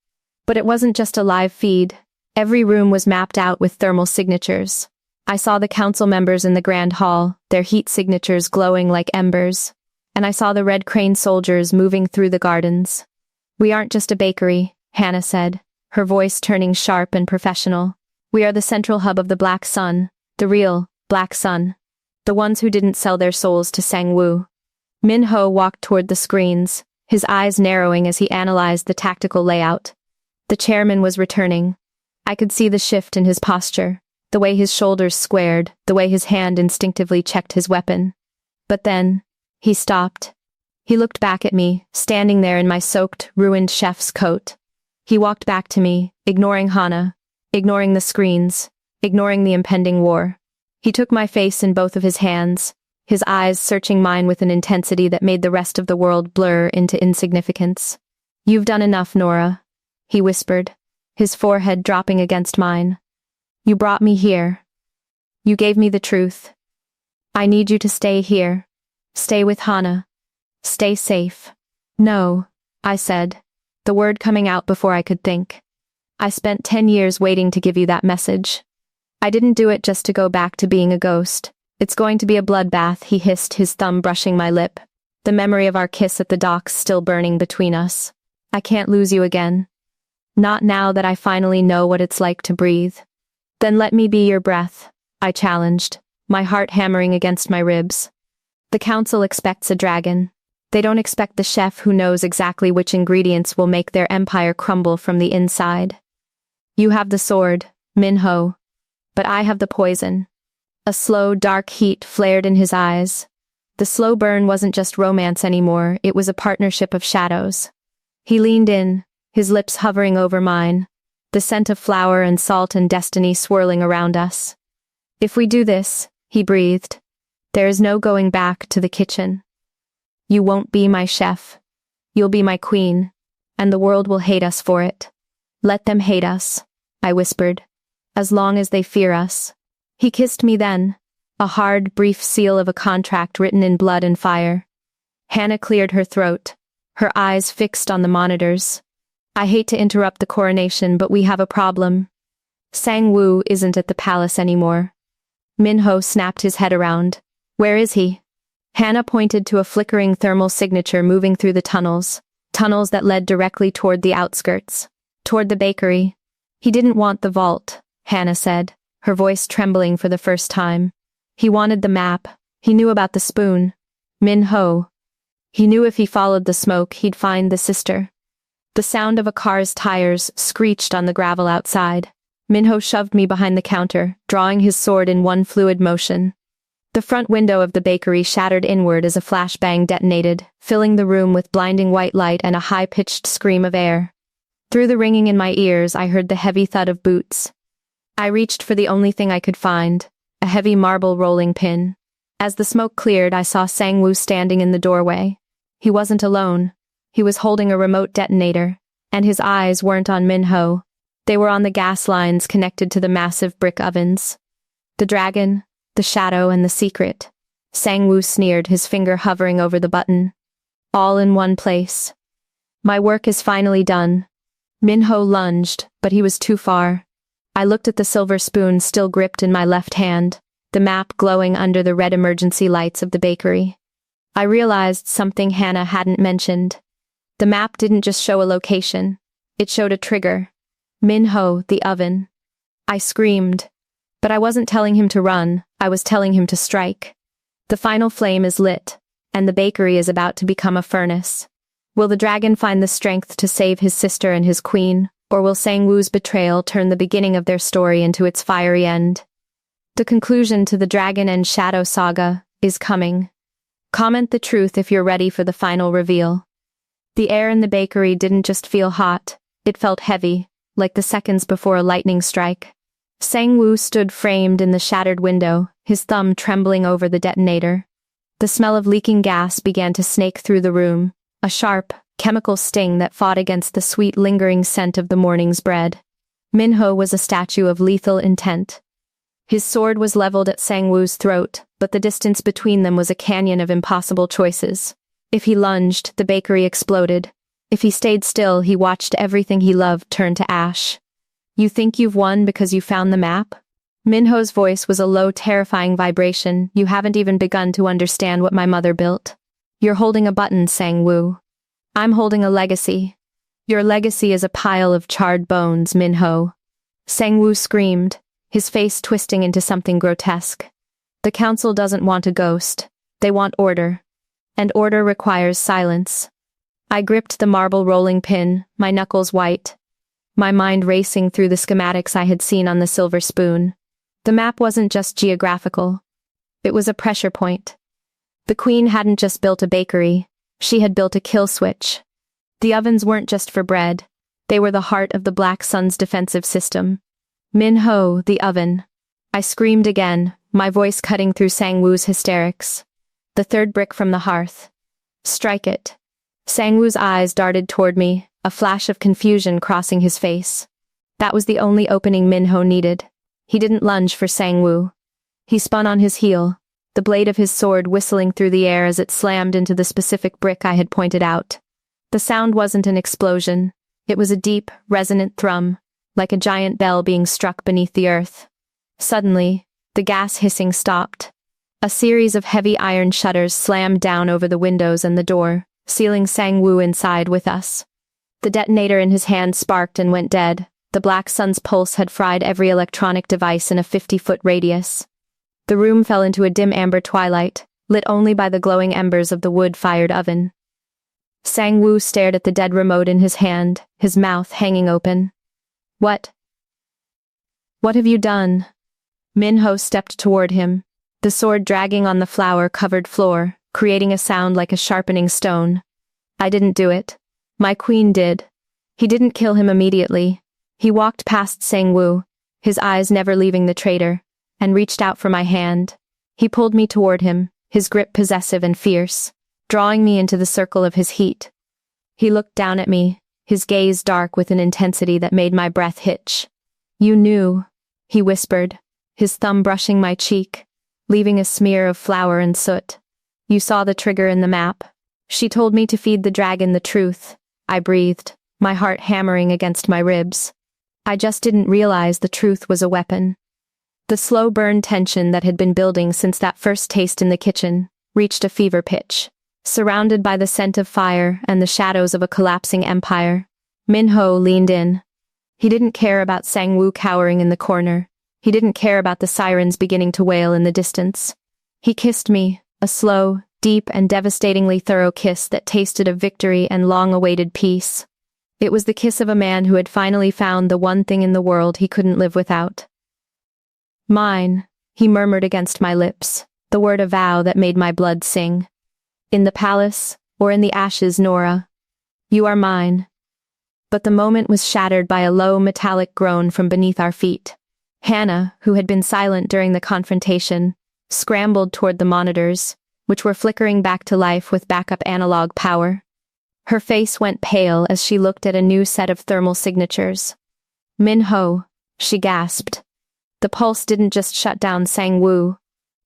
Speaker 1: But it wasn't just a live feed. Every room was mapped out with thermal signatures. I saw the council members in the grand hall, their heat signatures glowing like embers. And I saw the red crane soldiers moving through the gardens. "We aren't just a bakery," Hannah said, her voice turning sharp and professional. "We are the central hub of the Black Sun, the real Black Sun. The ones who didn't sell their souls to Sang-woo." Minho walked toward the screens, his eyes narrowing as he analyzed the tactical layout. The chairman was returning. I could see the shift in his posture, the way his shoulders squared, the way his hand instinctively checked his weapon. But then, he stopped. He looked back at me, standing there in my soaked, ruined chef's coat. He walked back to me, ignoring Hana, ignoring the screens, ignoring the impending war. He took my face in both of his hands, his eyes searching mine with an intensity that made the rest of the world blur into insignificance. "You've done enough, Nora," he whispered, his forehead dropping against mine. "You brought me here. You gave me the truth. I need you to stay here. Stay with Hana. Stay safe." "No," I said, the word coming out before I could think. "I spent 10 years waiting to give you that message. I didn't do it just to go back to being a ghost. It's going to be a bloodbath," he hissed, his thumb brushing my lip, the memory of our kiss at the docks still burning between us. "I can't lose you again. Not now that I finally know what it's like to breathe." "Then let me be your breath," I challenged, my heart hammering against my ribs. "The council expects a dragon. They don't expect the chef who knows exactly which ingredients will make their empire crumble from the inside. You have the sword, Minho, but I have the poison." A slow, dark heat flared in his eyes. The slow burn wasn't just romance anymore, it was a partnership of shadows. He leaned in, his lips hovering over mine, the scent of flour and salt and destiny swirling around us. "If we do this," he breathed, "there is no going back to the kitchen. You won't be my chef. You'll be my queen, and the world will hate us for it. Let them hate us," I whispered, "as long as they fear us." He kissed me then, a hard, brief seal of a contract written in blood and fire. Hannah cleared her throat, her eyes fixed on the monitors. "I hate to interrupt the coronation, but we have a problem. Sang-woo isn't at the palace anymore." Minho snapped his head around. "Where is he?" Hannah pointed to a flickering thermal signature moving through the tunnels that led directly toward the outskirts, toward the bakery. "He didn't want the vault," Hannah said, her voice trembling for the first time. "He wanted the map. He knew about the spoon. Minho. He knew if he followed the smoke, he'd find the sister." The sound of a car's tires screeched on the gravel outside. Minho shoved me behind the counter, drawing his sword in one fluid motion. The front window of the bakery shattered inward as a flashbang detonated, filling the room with blinding white light and a high-pitched scream of air. Through the ringing in my ears, I heard the heavy thud of boots. I reached for the only thing I could find, a heavy marble rolling pin. As the smoke cleared, I saw Sang-woo standing in the doorway. He wasn't alone. He was holding a remote detonator, and his eyes weren't on Minho. They were on the gas lines connected to the massive brick ovens. "The dragon, the shadow, and the secret," Sang-woo sneered, his finger hovering over the button. "All in one place. My work is finally done." Minho lunged, but he was too far. I looked at the silver spoon still gripped in my left hand, the map glowing under the red emergency lights of the bakery. I realized something Hannah hadn't mentioned. The map didn't just show a location. It showed a trigger. Minho, the oven. I screamed. But I wasn't telling him to run, I was telling him to strike. The final flame is lit, and the bakery is about to become a furnace. Will the dragon find the strength to save his sister and his queen, or will Sang-woo's betrayal turn the beginning of their story into its fiery end? The conclusion to the Dragon and Shadow saga is coming. Comment the truth if you're ready for the final reveal. The air in the bakery didn't just feel hot, it felt heavy, like the seconds before a lightning strike. Sang-woo stood framed in the shattered window, his thumb trembling over the detonator. The smell of leaking gas began to snake through the room, a sharp, chemical sting that fought against the sweet lingering scent of the morning's bread. Minho was a statue of lethal intent. His sword was leveled at Sang-woo's throat, but the distance between them was a canyon of impossible choices. If he lunged, the bakery exploded. If he stayed still, he watched everything he loved turn to ash. "You think you've won because you found the map?" Minho's voice was a low, terrifying vibration. "You haven't even begun to understand what my mother built. You're holding a button, Sang-woo. I'm holding a legacy. Your legacy is a pile of charred bones, Minho." Sang-woo screamed, his face twisting into something grotesque. "The council doesn't want a ghost. They want order. And order requires silence." I gripped the marble rolling pin, my knuckles white, my mind racing through the schematics I had seen on the silver spoon. The map wasn't just geographical. It was a pressure point. The queen hadn't just built a bakery, she had built a kill switch. The ovens weren't just for bread, they were the heart of the Black Sun's defensive system. Min-ho, the oven. I screamed again, my voice cutting through Sang-woo's hysterics. The third brick from the hearth. Strike it. Sang-woo's eyes darted toward me, a flash of confusion crossing his face. That was the only opening Min-ho needed. He didn't lunge for Sang-woo. He spun on his heel, the blade of his sword whistling through the air as it slammed into the specific brick I had pointed out. The sound wasn't an explosion. It was a deep, resonant thrum, like a giant bell being struck beneath the earth. Suddenly, the gas hissing stopped. A series of heavy iron shutters slammed down over the windows and the door, sealing Sang-woo inside with us. The detonator in his hand sparked and went dead. The Black Sun's pulse had fried every electronic device in a 50-foot radius. The room fell into a dim amber twilight, lit only by the glowing embers of the wood-fired oven. Sang-woo stared at the dead remote in his hand, his mouth hanging open. What have you done? Min-ho stepped toward him, the sword dragging on the flour-covered floor, creating a sound like a sharpening stone. I didn't do it. My queen did. He didn't kill him immediately. He walked past Sang-woo, his eyes never leaving the traitor, and reached out for my hand. He pulled me toward him, his grip possessive and fierce, drawing me into the circle of his heat. He looked down at me, his gaze dark with an intensity that made my breath hitch. You knew, he whispered, his thumb brushing my cheek, leaving a smear of flour and soot. You saw the trigger in the map. She told me to feed the dragon the truth. I breathed, my heart hammering against my ribs. I just didn't realize the truth was a weapon. The slow burn tension that had been building since that first taste in the kitchen reached a fever pitch. Surrounded by the scent of fire and the shadows of a collapsing empire, Min-ho leaned in. He didn't care about Sang-woo cowering in the corner. He didn't care about the sirens beginning to wail in the distance. He kissed me, a slow, deep and devastatingly thorough kiss that tasted of victory and long-awaited peace. It was the kiss of a man who had finally found the one thing in the world he couldn't live without. Mine, he murmured against my lips, the word a vow that made my blood sing. In the palace, or in the ashes, Nora. You are mine. But the moment was shattered by a low metallic groan from beneath our feet. Hannah, who had been silent during the confrontation, scrambled toward the monitors, which were flickering back to life with backup analog power. Her face went pale as she looked at a new set of thermal signatures. Min-ho, she gasped. The pulse didn't just shut down Sang-woo.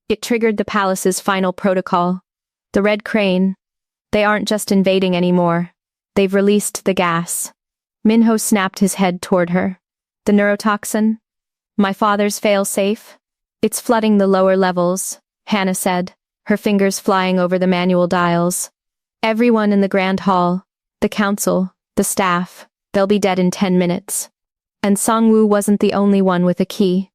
Speaker 1: It triggered the palace's final protocol. The Red Crane. They aren't just invading anymore. They've released the gas. Min-ho snapped his head toward her. The neurotoxin? My father's fail-safe? It's flooding the lower levels, Hannah said, her fingers flying over the manual dials. Everyone in the grand hall, the council, the staff, they'll be dead in 10 minutes. And Sang-woo wasn't the only one with a key.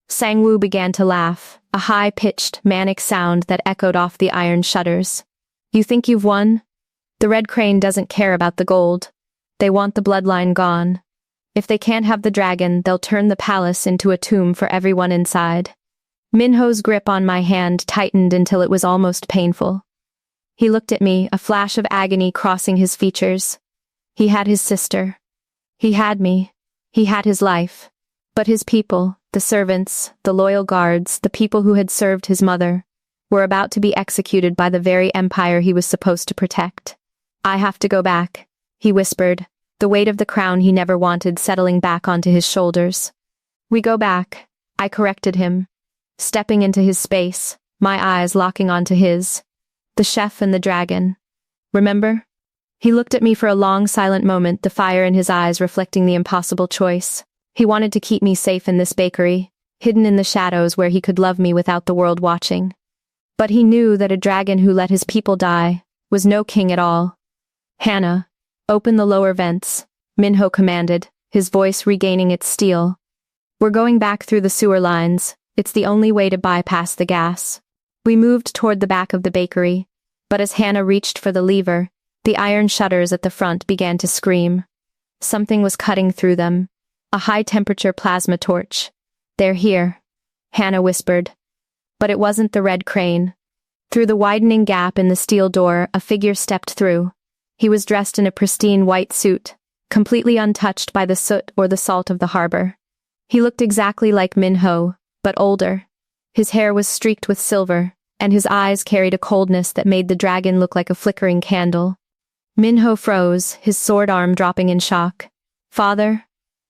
Speaker 1: Sang-woo began to laugh, a high-pitched, manic sound that echoed off the iron shutters. You think you've won? The Red Crane doesn't care about the gold. They want the bloodline gone. If they can't have the dragon, they'll turn the palace into a tomb for everyone inside. Min-ho's grip on my hand tightened until it was almost painful. He looked at me, a flash of agony crossing his features. He had his sister. He had me. He had his life. But his people, the servants, the loyal guards, the people who had served his mother, were about to be executed by the very empire he was supposed to protect. I have to go back, he whispered, the weight of the crown he never wanted settling back onto his shoulders. We go back, I corrected him, stepping into his space, my eyes locking onto his. The chef and the dragon. Remember? He looked at me for a long silent moment, the fire in his eyes reflecting the impossible choice. He wanted to keep me safe in this bakery, hidden in the shadows where he could love me without the world watching. But he knew that a dragon who let his people die was no king at all. Hannah, open the lower vents, Min-ho commanded, his voice regaining its steel. We're going back through the sewer lines. It's the only way to bypass the gas. We moved toward the back of the bakery, but as Hannah reached for the lever, the iron shutters at the front began to scream. Something was cutting through them. A high-temperature plasma torch. They're here, Hannah whispered. But it wasn't the Red Crane. Through the widening gap in the steel door, a figure stepped through. He was dressed in a pristine white suit, completely untouched by the soot or the salt of the harbor. He looked exactly like Min-ho, but older. His hair was streaked with silver, and his eyes carried a coldness that made the dragon look like a flickering candle. Min-ho froze, his sword arm dropping in shock. "Father?"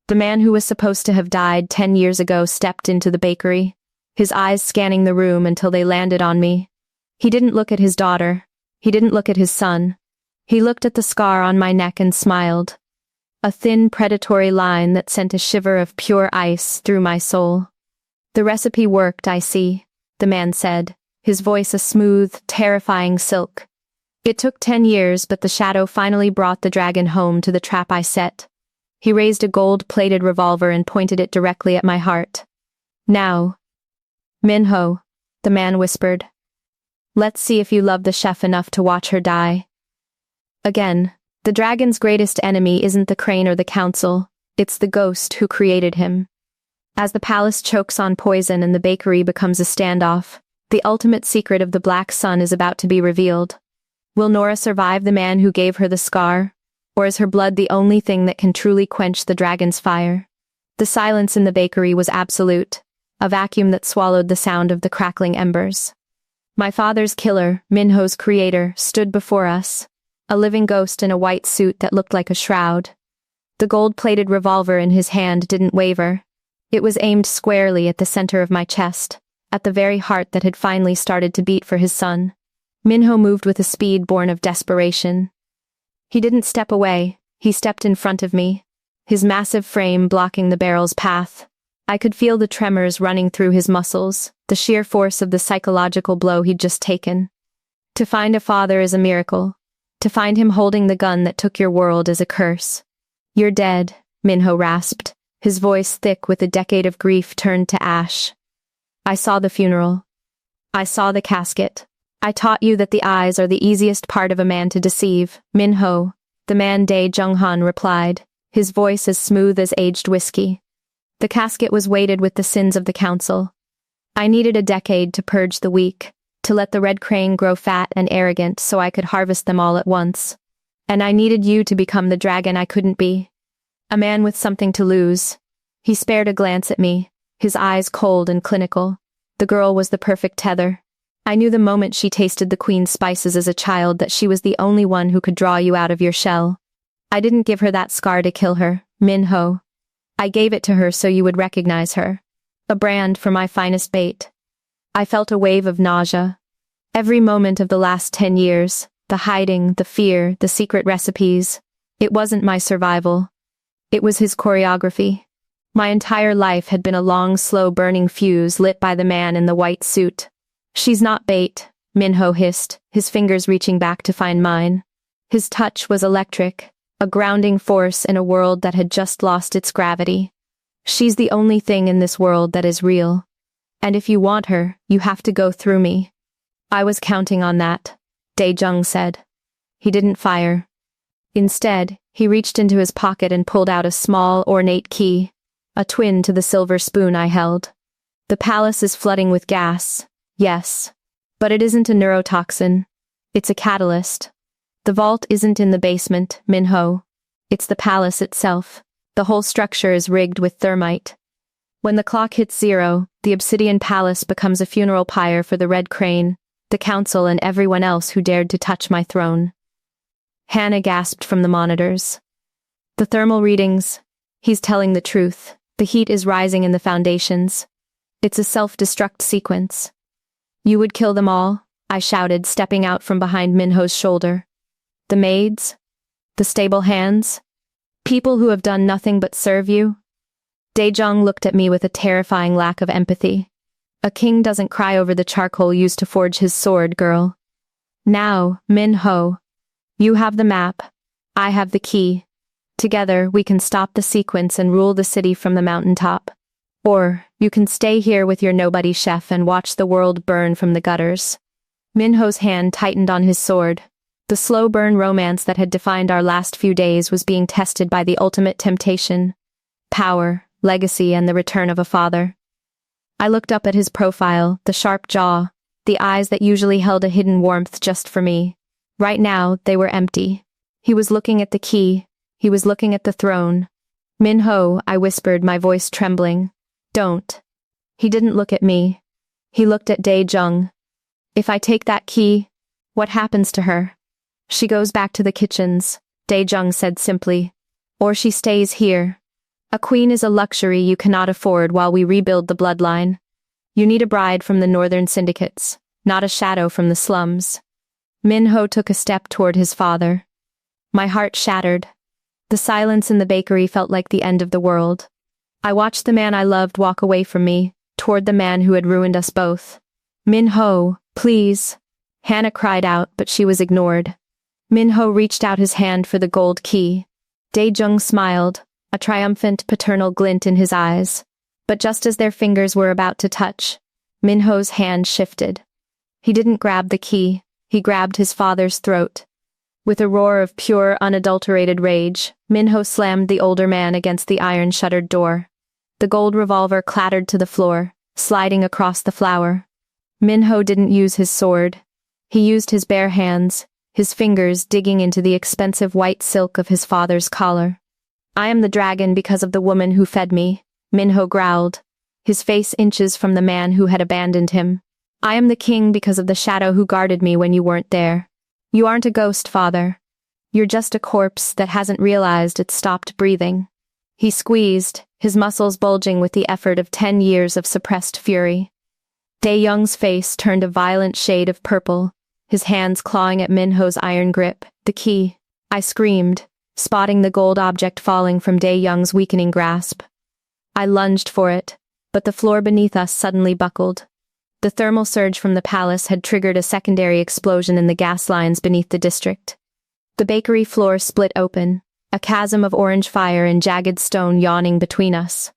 Speaker 1: The man who was supposed to have died 10 years ago stepped into the bakery, his eyes scanning the room until they landed on me. He didn't look at his daughter. He didn't look at his son. He looked at the scar on my neck and smiled. A thin, predatory line that sent a shiver of pure ice through my soul. "The recipe worked, I see," the man said, his voice a smooth, terrifying silk. "It took 10 years, but the shadow finally brought the dragon home to the trap I set." He raised a gold-plated revolver and pointed it directly at my heart. "Now, Min-ho," the man whispered. "Let's see if you love the chef enough to watch her die." Again, the dragon's greatest enemy isn't the crane or the council, it's the ghost who created him. As the palace chokes on poison and the bakery becomes a standoff, the ultimate secret of the Black Sun is about to be revealed. Will Nora survive the man who gave her the scar? Or is her blood the only thing that can truly quench the dragon's fire? The silence in the bakery was absolute, a vacuum that swallowed the sound of the crackling embers. My father's killer, Min-ho's creator, stood before us, a living ghost in a white suit that looked like a shroud. The gold-plated revolver in his hand didn't waver. It was aimed squarely at the center of my chest, at the very heart that had finally started to beat for his son. Min-ho moved with a speed born of desperation. He didn't step away, he stepped in front of me, his massive frame blocking the barrel's path. I could feel the tremors running through his muscles, the sheer force of the psychological blow he'd just taken. To find a father is a miracle. To find him holding the gun that took your world is a curse. "You're dead," Min-ho rasped, his voice thick with a decade of grief turned to ash. "I saw the funeral. I saw the casket. I taught you that the eyes are the easiest part of a man to deceive, Min-ho," the man Dae Jung-han replied, his voice as smooth as aged whiskey. "The casket was weighted with the sins of the council. I needed a decade to purge the weak, to let the red crane grow fat and arrogant so I could harvest them all at once. And I needed you to become the dragon I couldn't be. A man with something to lose." He spared a glance at me, his eyes cold and clinical. The girl was the perfect tether. I knew the moment she tasted the queen's spices as a child that she was the only one who could draw you out of your shell. I didn't give her that scar to kill her, Min-ho. I gave it to her so you would recognize her. A brand for my finest bait. I felt a wave of nausea. Every moment of the last 10 years, the hiding, the fear, the secret recipes, it wasn't my survival. It was his choreography. My entire life had been a long, slow burning fuse lit by the man in the white suit. "She's not bait," Min-ho hissed, his fingers reaching back to find mine. His touch was electric, a grounding force in a world that had just lost its gravity. "She's the only thing in this world that is real. And if you want her, you have to go through me." "I was counting on that," Dae Jung said. He didn't fire. Instead, he reached into his pocket and pulled out a small, ornate key, a twin to the silver spoon I held. "The palace is flooding with gas, yes. But it isn't a neurotoxin. It's a catalyst. The vault isn't in the basement, Min-ho. It's the palace itself. The whole structure is rigged with thermite. When the clock hits 0, the obsidian palace becomes a funeral pyre for the Red Crane, the council and everyone else who dared to touch my throne." Hannah gasped from the monitors. "The thermal readings. He's telling the truth. The heat is rising in the foundations. It's a self-destruct sequence." "You would kill them all?" I shouted, stepping out from behind Min-ho's shoulder. "The maids? The stable hands? People who have done nothing but serve you?" Dae Jung looked at me with a terrifying lack of empathy. "A king doesn't cry over the charcoal used to forge his sword, girl. Now, Min-ho, you have the map. I have the key. Together, we can stop the sequence and rule the city from the mountaintop. Or, you can stay here with your nobody chef and watch the world burn from the gutters." Min-ho's hand tightened on his sword. The slow burn romance that had defined our last few days was being tested by the ultimate temptation. Power, legacy, and the return of a father. I looked up at his profile, the sharp jaw, the eyes that usually held a hidden warmth just for me. Right now, they were empty. He was looking at the key. He was looking at the throne. Min-ho, I whispered, my voice trembling. Don't. He didn't look at me. He looked at Dae-jung. If I take that key, what happens to her? She goes back to the kitchens, Dae-jung said simply. Or she stays here. A queen is a luxury you cannot afford while we rebuild the bloodline. You need a bride from the northern syndicates, not a shadow from the slums. Min-ho took a step toward his father. My heart shattered. The silence in the bakery felt like the end of the world. I watched the man I loved walk away from me, toward the man who had ruined us both. Min-ho, please. Hannah cried out, but she was ignored. Min-ho reached out his hand for the gold key. Dae-jung smiled, a triumphant paternal glint in his eyes. But just as their fingers were about to touch, Min-ho's hand shifted. He didn't grab the key, he grabbed his father's throat. With a roar of pure, unadulterated rage, Min-ho slammed the older man against the iron-shuttered door. The gold revolver clattered to the floor, sliding across the flour. Min-ho didn't use his sword. He used his bare hands, his fingers digging into the expensive white silk of his father's collar. I am the dragon because of the woman who fed me, Min-ho growled, his face inches from the man who had abandoned him. I am the king because of the shadow who guarded me when you weren't there. You aren't a ghost, father. You're just a corpse that hasn't realized it stopped breathing. He squeezed, his muscles bulging with the effort of 10 years of suppressed fury. Dae-jung's face turned a violent shade of purple, his hands clawing at Min-ho's iron grip, the key. I screamed, spotting the gold object falling from Dae-jung's weakening grasp. I lunged for it, but the floor beneath us suddenly buckled. The thermal surge from the palace had triggered a secondary explosion in the gas lines beneath the district. The bakery floor split open, a chasm of orange fire and jagged stone yawning between us.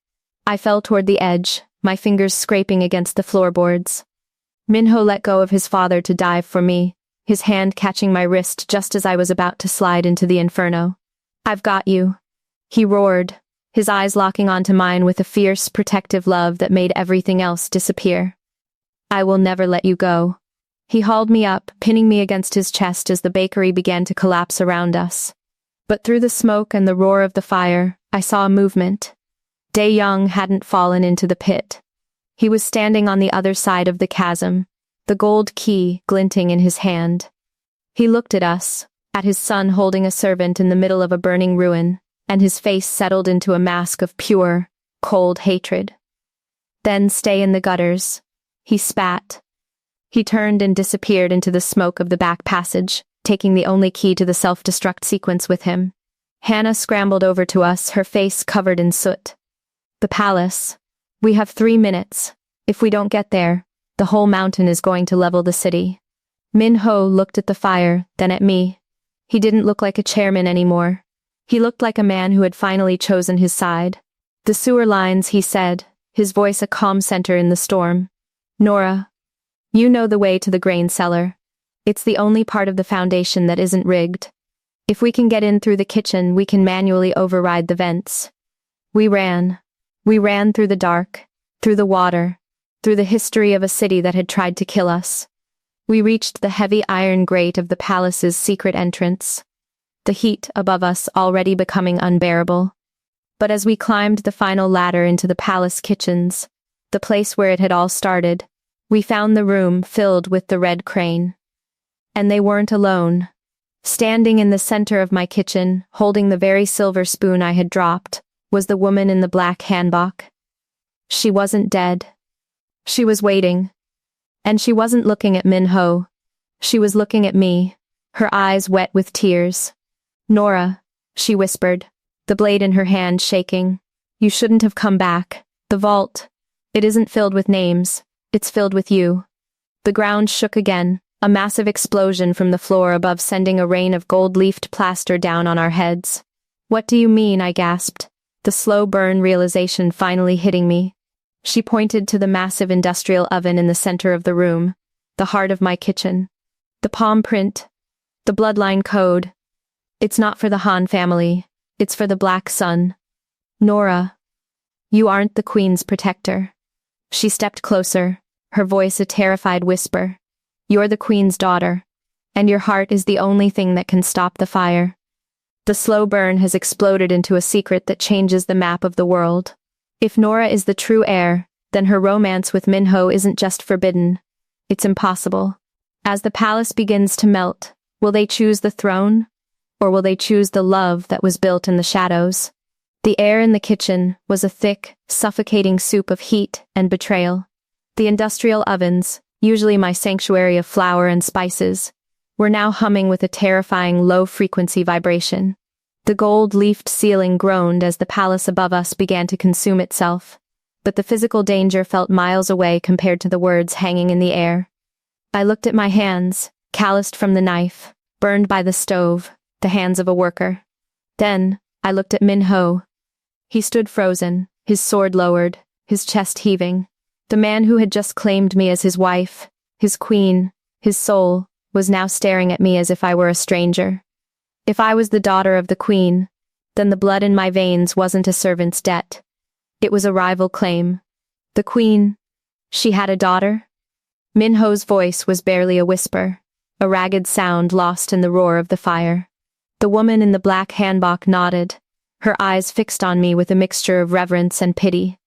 Speaker 1: I fell toward the edge, my fingers scraping against the floorboards. Min-ho let go of his father to dive for me, his hand catching my wrist just as I was about to slide into the inferno. I've got you. He roared, his eyes locking onto mine with a fierce, protective love that made everything else disappear. I will never let you go. He hauled me up, pinning me against his chest as the bakery began to collapse around us. But through the smoke and the roar of the fire, I saw a movement. Dae-jung hadn't fallen into the pit. He was standing on the other side of the chasm, the gold key glinting in his hand. He looked at us, at his son holding a servant in the middle of a burning ruin, and his face settled into a mask of pure, cold hatred. Then stay in the gutters. He spat. He turned and disappeared into the smoke of the back passage, taking the only key to the self-destruct sequence with him. Hannah scrambled over to us, her face covered in soot. The palace. We have 3 minutes. If we don't get there, the whole mountain is going to level the city. Min-ho looked at the fire, then at me. He didn't look like a chairman anymore. He looked like a man who had finally chosen his side. The sewer lines, he said, his voice a calm center in the storm. Nora, you know the way to the grain cellar. It's the only part of the foundation that isn't rigged. If we can get in through the kitchen, we can manually override the vents. We ran. We ran through the dark, through the water, through the history of a city that had tried to kill us. We reached the heavy iron grate of the palace's secret entrance, the heat above us already becoming unbearable. But as we climbed the final ladder into the palace kitchens, the place where it had all started, we found the room filled with the red crane. And they weren't alone. Standing in the center of my kitchen, holding the very silver spoon I had dropped, was the woman in the black hanbok. She wasn't dead. She was waiting. And she wasn't looking at Min-ho. She was looking at me, her eyes wet with tears. Nora, she whispered, the blade in her hand shaking. You shouldn't have come back. The vault. It isn't filled with names. It's filled with you. The ground shook again, a massive explosion from the floor above sending a rain of gold-leafed plaster down on our heads. What do you mean? I gasped, the slow burn realization finally hitting me. She pointed to the massive industrial oven in the center of the room, the heart of my kitchen. The palm print. The bloodline code. It's not for the Han family. It's for the Black Sun. Nora, you aren't the Queen's protector. She stepped closer, her voice a terrified whisper. You're the queen's daughter, and your heart is the only thing that can stop the fire. The slow burn has exploded into a secret that changes the map of the world. If Nora is the true heir, then her romance with Minho isn't just forbidden. It's impossible. As the palace begins to melt, will they choose the throne? Or will they choose the love that was built in the shadows? The air in the kitchen was a thick, suffocating soup of heat and betrayal. The industrial ovens, usually my sanctuary of flour and spices, were now humming with a terrifying low-frequency vibration. The gold-leafed ceiling groaned as the palace above us began to consume itself, but the physical danger felt miles away compared to the words hanging in the air. I looked at my hands, calloused from the knife, burned by the stove, the hands of a worker. Then, I looked at Minho. He stood frozen, his sword lowered, his chest heaving. The man who had just claimed me as his wife, his queen, his soul, was now staring at me as if I were a stranger. If I was the daughter of the queen, then the blood in my veins wasn't a servant's debt. It was a rival claim. The queen, she had a daughter? Minho's voice was barely a whisper, a ragged sound lost in the roar of the fire. The woman in the black hanbok nodded, her eyes fixed on me with a mixture of reverence and pity.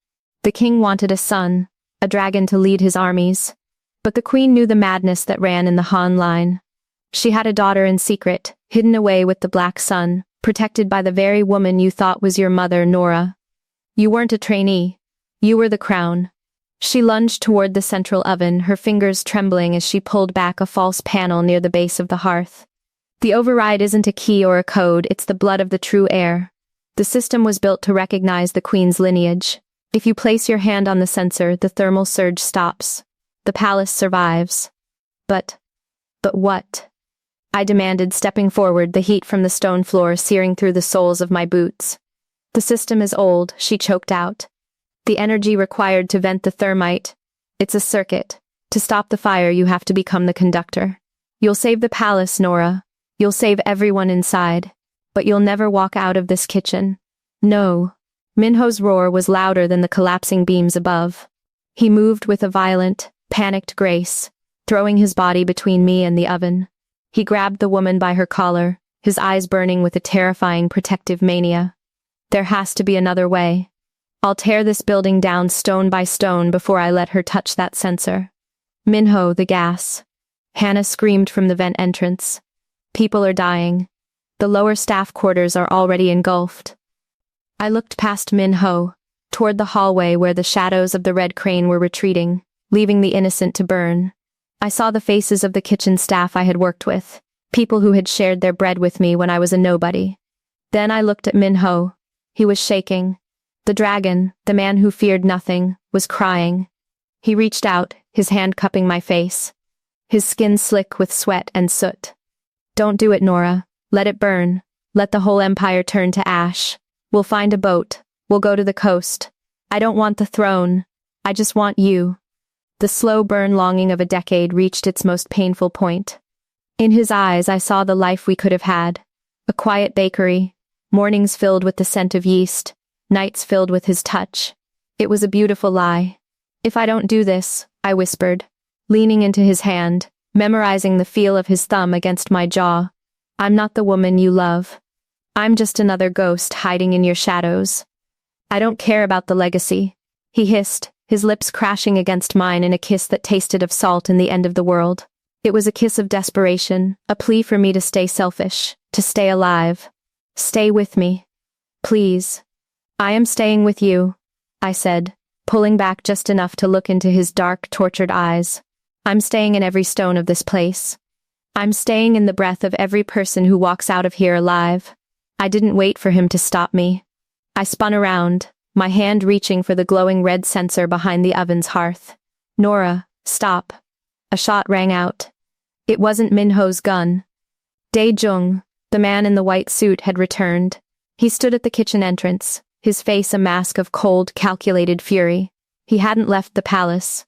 Speaker 1: The king wanted a son, a dragon to lead his armies, but the queen knew the madness that ran in the Han line. She had a daughter in secret, hidden away with the black sun, protected by the very woman you thought was your mother, Nora. You weren't a trainee. You were the crown. She lunged toward the central oven, her fingers trembling as she pulled back a false panel near the base of the hearth. The override isn't a key or a code, it's the blood of the true heir. The system was built to recognize the queen's lineage. If you place your hand on the sensor, the thermal surge stops. The palace survives. But what? I demanded, stepping forward, the heat from the stone floor searing through the soles of my boots. The system is old, she choked out. The energy required to vent the thermite. It's a circuit. To stop the fire, you have to become the conductor. You'll save the palace, Nora. You'll save everyone inside. But you'll never walk out of this kitchen. No. Minho's roar was louder than the collapsing beams above. He moved with a violent, panicked grace, throwing his body between me and the oven. He grabbed the woman by her collar, his eyes burning with a terrifying protective mania. There has to be another way. I'll tear this building down stone by stone before I let her touch that sensor. Minho, the gas. Hannah screamed from the vent entrance. People are dying. The lower staff quarters are already engulfed. I looked past Minho, toward the hallway where the shadows of the red crane were retreating, leaving the innocent to burn. I saw the faces of the kitchen staff I had worked with, people who had shared their bread with me when I was a nobody. Then I looked at Minho. He was shaking. The dragon, the man who feared nothing, was crying. He reached out, his hand cupping my face. His skin slick with sweat and soot. Don't do it, Nora. Let it burn. Let the whole empire turn to ash. We'll find a boat. We'll go to the coast. I don't want the throne. I just want you. The slow burn longing of a decade reached its most painful point. In his eyes I saw the life we could have had. A quiet bakery, mornings filled with the scent of yeast, nights filled with his touch. It was a beautiful lie. If I don't do this, I whispered, leaning into his hand, memorizing the feel of his thumb against my jaw. I'm not the woman you love. I'm just another ghost hiding in your shadows. I don't care about the legacy, he hissed, his lips crashing against mine in a kiss that tasted of salt and the end of the world. It was a kiss of desperation, a plea for me to stay selfish, to stay alive. Stay with me. Please. I am staying with you, I said, pulling back just enough to look into his dark, tortured eyes. I'm staying in every stone of this place. I'm staying in the breath of every person who walks out of here alive. I didn't wait for him to stop me. I spun around, my hand reaching for the glowing red sensor behind the oven's hearth. Nora, stop. A shot rang out. It wasn't Minho's gun. Dae-jung, the man in the white suit, had returned. He stood at the kitchen entrance, his face a mask of cold, calculated fury. He hadn't left the palace.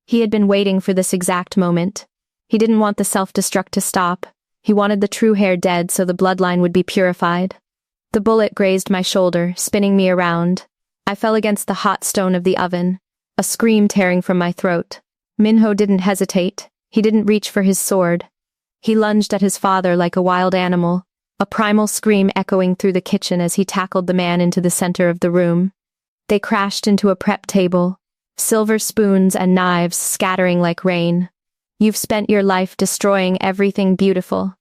Speaker 1: He had been waiting for this exact moment. He didn't want the self-destruct to stop. He wanted the true heir dead so the bloodline would be purified. The bullet grazed my shoulder, spinning me around. I fell against the hot stone of the oven, a scream tearing from my throat. Minho didn't hesitate. He didn't reach for his sword. He lunged at his father like a wild animal, a primal scream echoing through the kitchen as he tackled the man into the center of the room. They crashed into a prep table, silver spoons and knives scattering like rain. "You've spent your life destroying everything beautiful."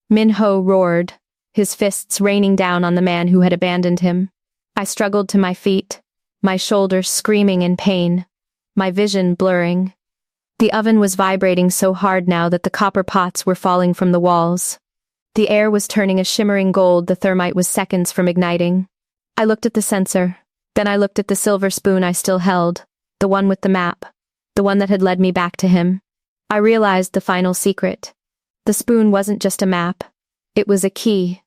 Speaker 1: Min-ho roared, his fists raining down on the man who had abandoned him. I struggled to my feet, my shoulders screaming in pain, my vision blurring. The oven was vibrating so hard now that the copper pots were falling from the walls. The air was turning a shimmering gold. The thermite was seconds from igniting. I looked at the sensor. Then I looked at the silver spoon I still held, the one with the map, the one that had led me back to him. I realized the final secret. The spoon wasn't just a map. It was a key.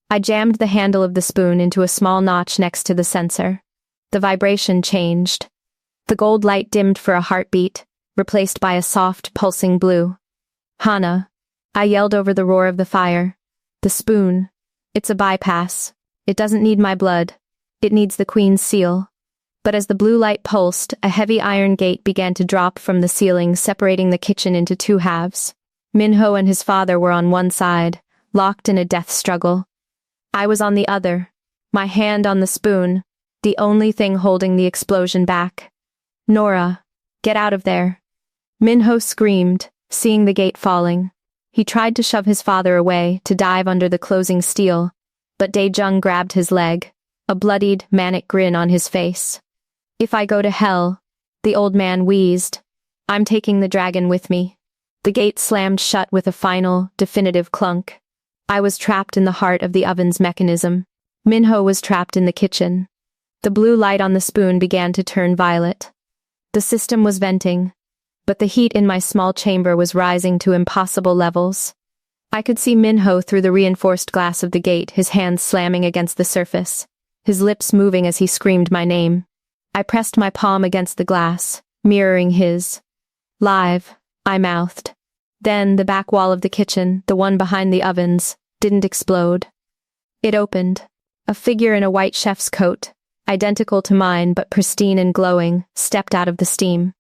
Speaker 1: I jammed the handle of the spoon into a small notch next to the sensor. The vibration changed. The gold light dimmed for a heartbeat, replaced by a soft, pulsing blue. "Hana," I yelled over the roar of the fire. "The spoon. It's a bypass. It doesn't need my blood. It needs the Queen's seal." But as the blue light pulsed, a heavy iron gate began to drop from the ceiling, separating the kitchen into two halves. Min-ho and his father were on one side, locked in a death struggle. I was on the other, my hand on the spoon, the only thing holding the explosion back. "Nora, get out of there." Min-ho screamed, seeing the gate falling. He tried to shove his father away, to dive under the closing steel, but Dae-jung grabbed his leg, a bloodied, manic grin on his face. "If I go to hell," the old man wheezed, "I'm taking the dragon with me." The gate slammed shut with a final, definitive clunk. I was trapped in the heart of the oven's mechanism. Min-ho was trapped in the kitchen. The blue light on the spoon began to turn violet. The system was venting, but the heat in my small chamber was rising to impossible levels. I could see Min-ho through the reinforced glass of the gate, his hands slamming against the surface, his lips moving as he screamed my name. I pressed my palm against the glass, mirroring his. "Live," I mouthed. Then the back wall of the kitchen, the one behind the ovens, didn't explode. It opened. A figure in a white chef's coat, identical to mine but pristine and glowing, stepped out of the steam.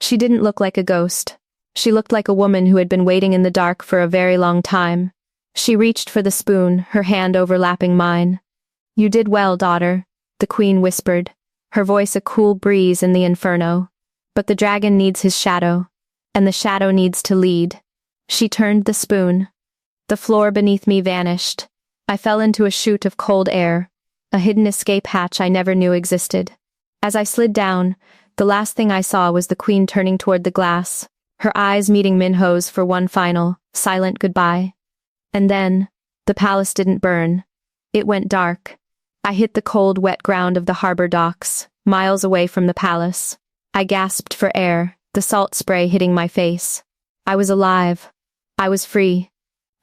Speaker 1: She didn't look like a ghost. She looked like a woman who had been waiting in the dark for a very long time. She reached for the spoon, her hand overlapping mine. "You did well, daughter," the queen whispered, her voice a cool breeze in the inferno. "But the dragon needs his shadow, and the shadow needs to lead." She turned the spoon. The floor beneath me vanished. I fell into a chute of cold air, a hidden escape hatch I never knew existed. As I slid down, the last thing I saw was the queen turning toward the glass, her eyes meeting Min-ho's for one final, silent goodbye. And then, the palace didn't burn. It went dark. I hit the cold, wet ground of the harbor docks, miles away from the palace. I gasped for air, the salt spray hitting my face. I was alive. I was free.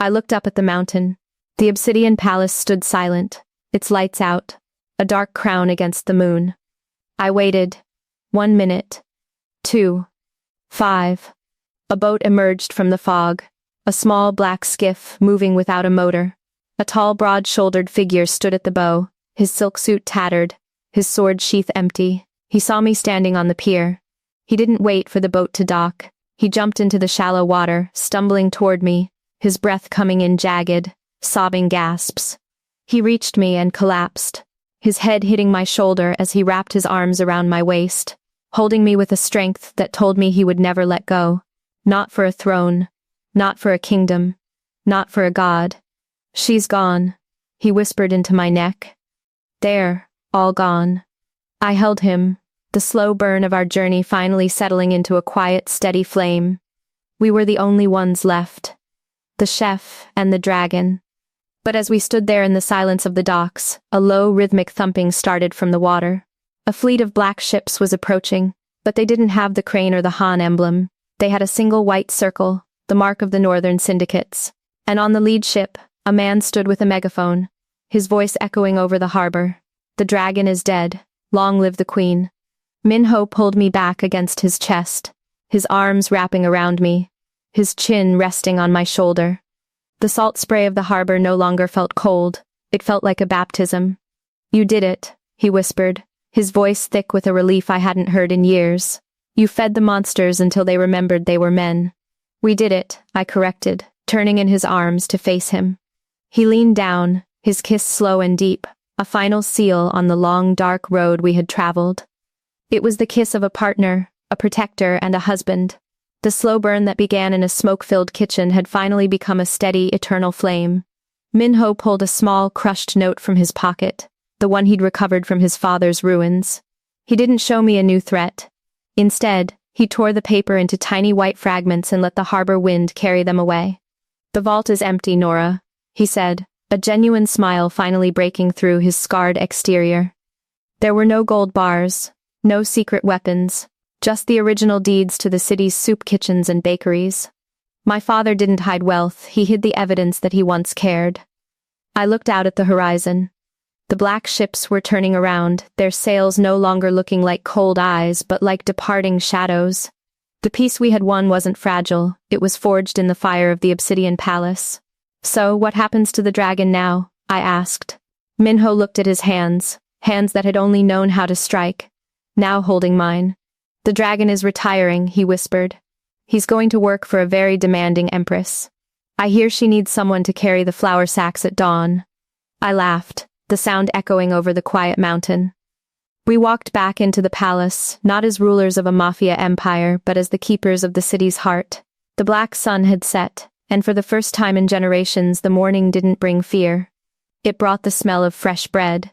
Speaker 1: I looked up at the mountain. The obsidian palace stood silent, its lights out, a dark crown against the moon. I waited. 1 minute. 2. 5. A boat emerged from the fog, a small black skiff moving without a motor. A tall, broad-shouldered figure stood at the bow, his silk suit tattered, his sword sheath empty. He saw me standing on the pier. He didn't wait for the boat to dock. He jumped into the shallow water, stumbling toward me, his breath coming in jagged, sobbing gasps. He reached me and collapsed, his head hitting my shoulder as he wrapped his arms around my waist, holding me with a strength that told me he would never let go. Not for a throne, not for a kingdom, not for a god. "She's gone," he whispered into my neck. "There, all gone." I held him, the slow burn of our journey finally settling into a quiet, steady flame. We were the only ones left. The chef and the dragon. But as we stood there in the silence of the docks, a low, rhythmic thumping started from the water. A fleet of black ships was approaching, but they didn't have the crane or the Han emblem. They had a single white circle, the mark of the northern syndicates. And on the lead ship, a man stood with a megaphone, his voice echoing over the harbor. "The dragon is dead. Long live the queen." Min-ho pulled me back against his chest, his arms wrapping around me, his chin resting on my shoulder. The salt spray of the harbor no longer felt cold. It felt like a baptism. "You did it," he whispered, his voice thick with a relief I hadn't heard in years. "You fed the monsters until they remembered they were men. We did it, I corrected, turning in his arms to face him. He leaned down, his kiss slow and deep, a final seal on the long dark road we had traveled. It was the kiss of a partner, a protector, and a husband. The slow burn that began in a smoke-filled kitchen had finally become a steady, eternal flame. Minho pulled a small, crushed note from his pocket, the one he'd recovered from his father's ruins. He didn't show me a new threat. Instead, he tore the paper into tiny white fragments and let the harbor wind carry them away. "The vault is empty, Nora," he said, a genuine smile finally breaking through his scarred exterior. There were no gold bars, no secret weapons, just the original deeds to the city's soup kitchens and bakeries. My father didn't hide wealth, he hid the evidence that he once cared. I looked out at the horizon. The black ships were turning around, their sails no longer looking like cold eyes, but like departing shadows. The peace we had won wasn't fragile, it was forged in the fire of the obsidian palace. "So, what happens to the dragon now?" I asked. Minho looked at his hands that had only known how to strike, now holding mine. "The dragon is retiring," he whispered. "He's going to work for a very demanding empress. I hear she needs someone to carry the flour sacks at dawn." I laughed, the sound echoing over the quiet mountain. We walked back into the palace, not as rulers of a Mafia empire, but as the keepers of the city's heart. The black sun had set, and for the first time in generations the morning didn't bring fear. It brought the smell of fresh bread,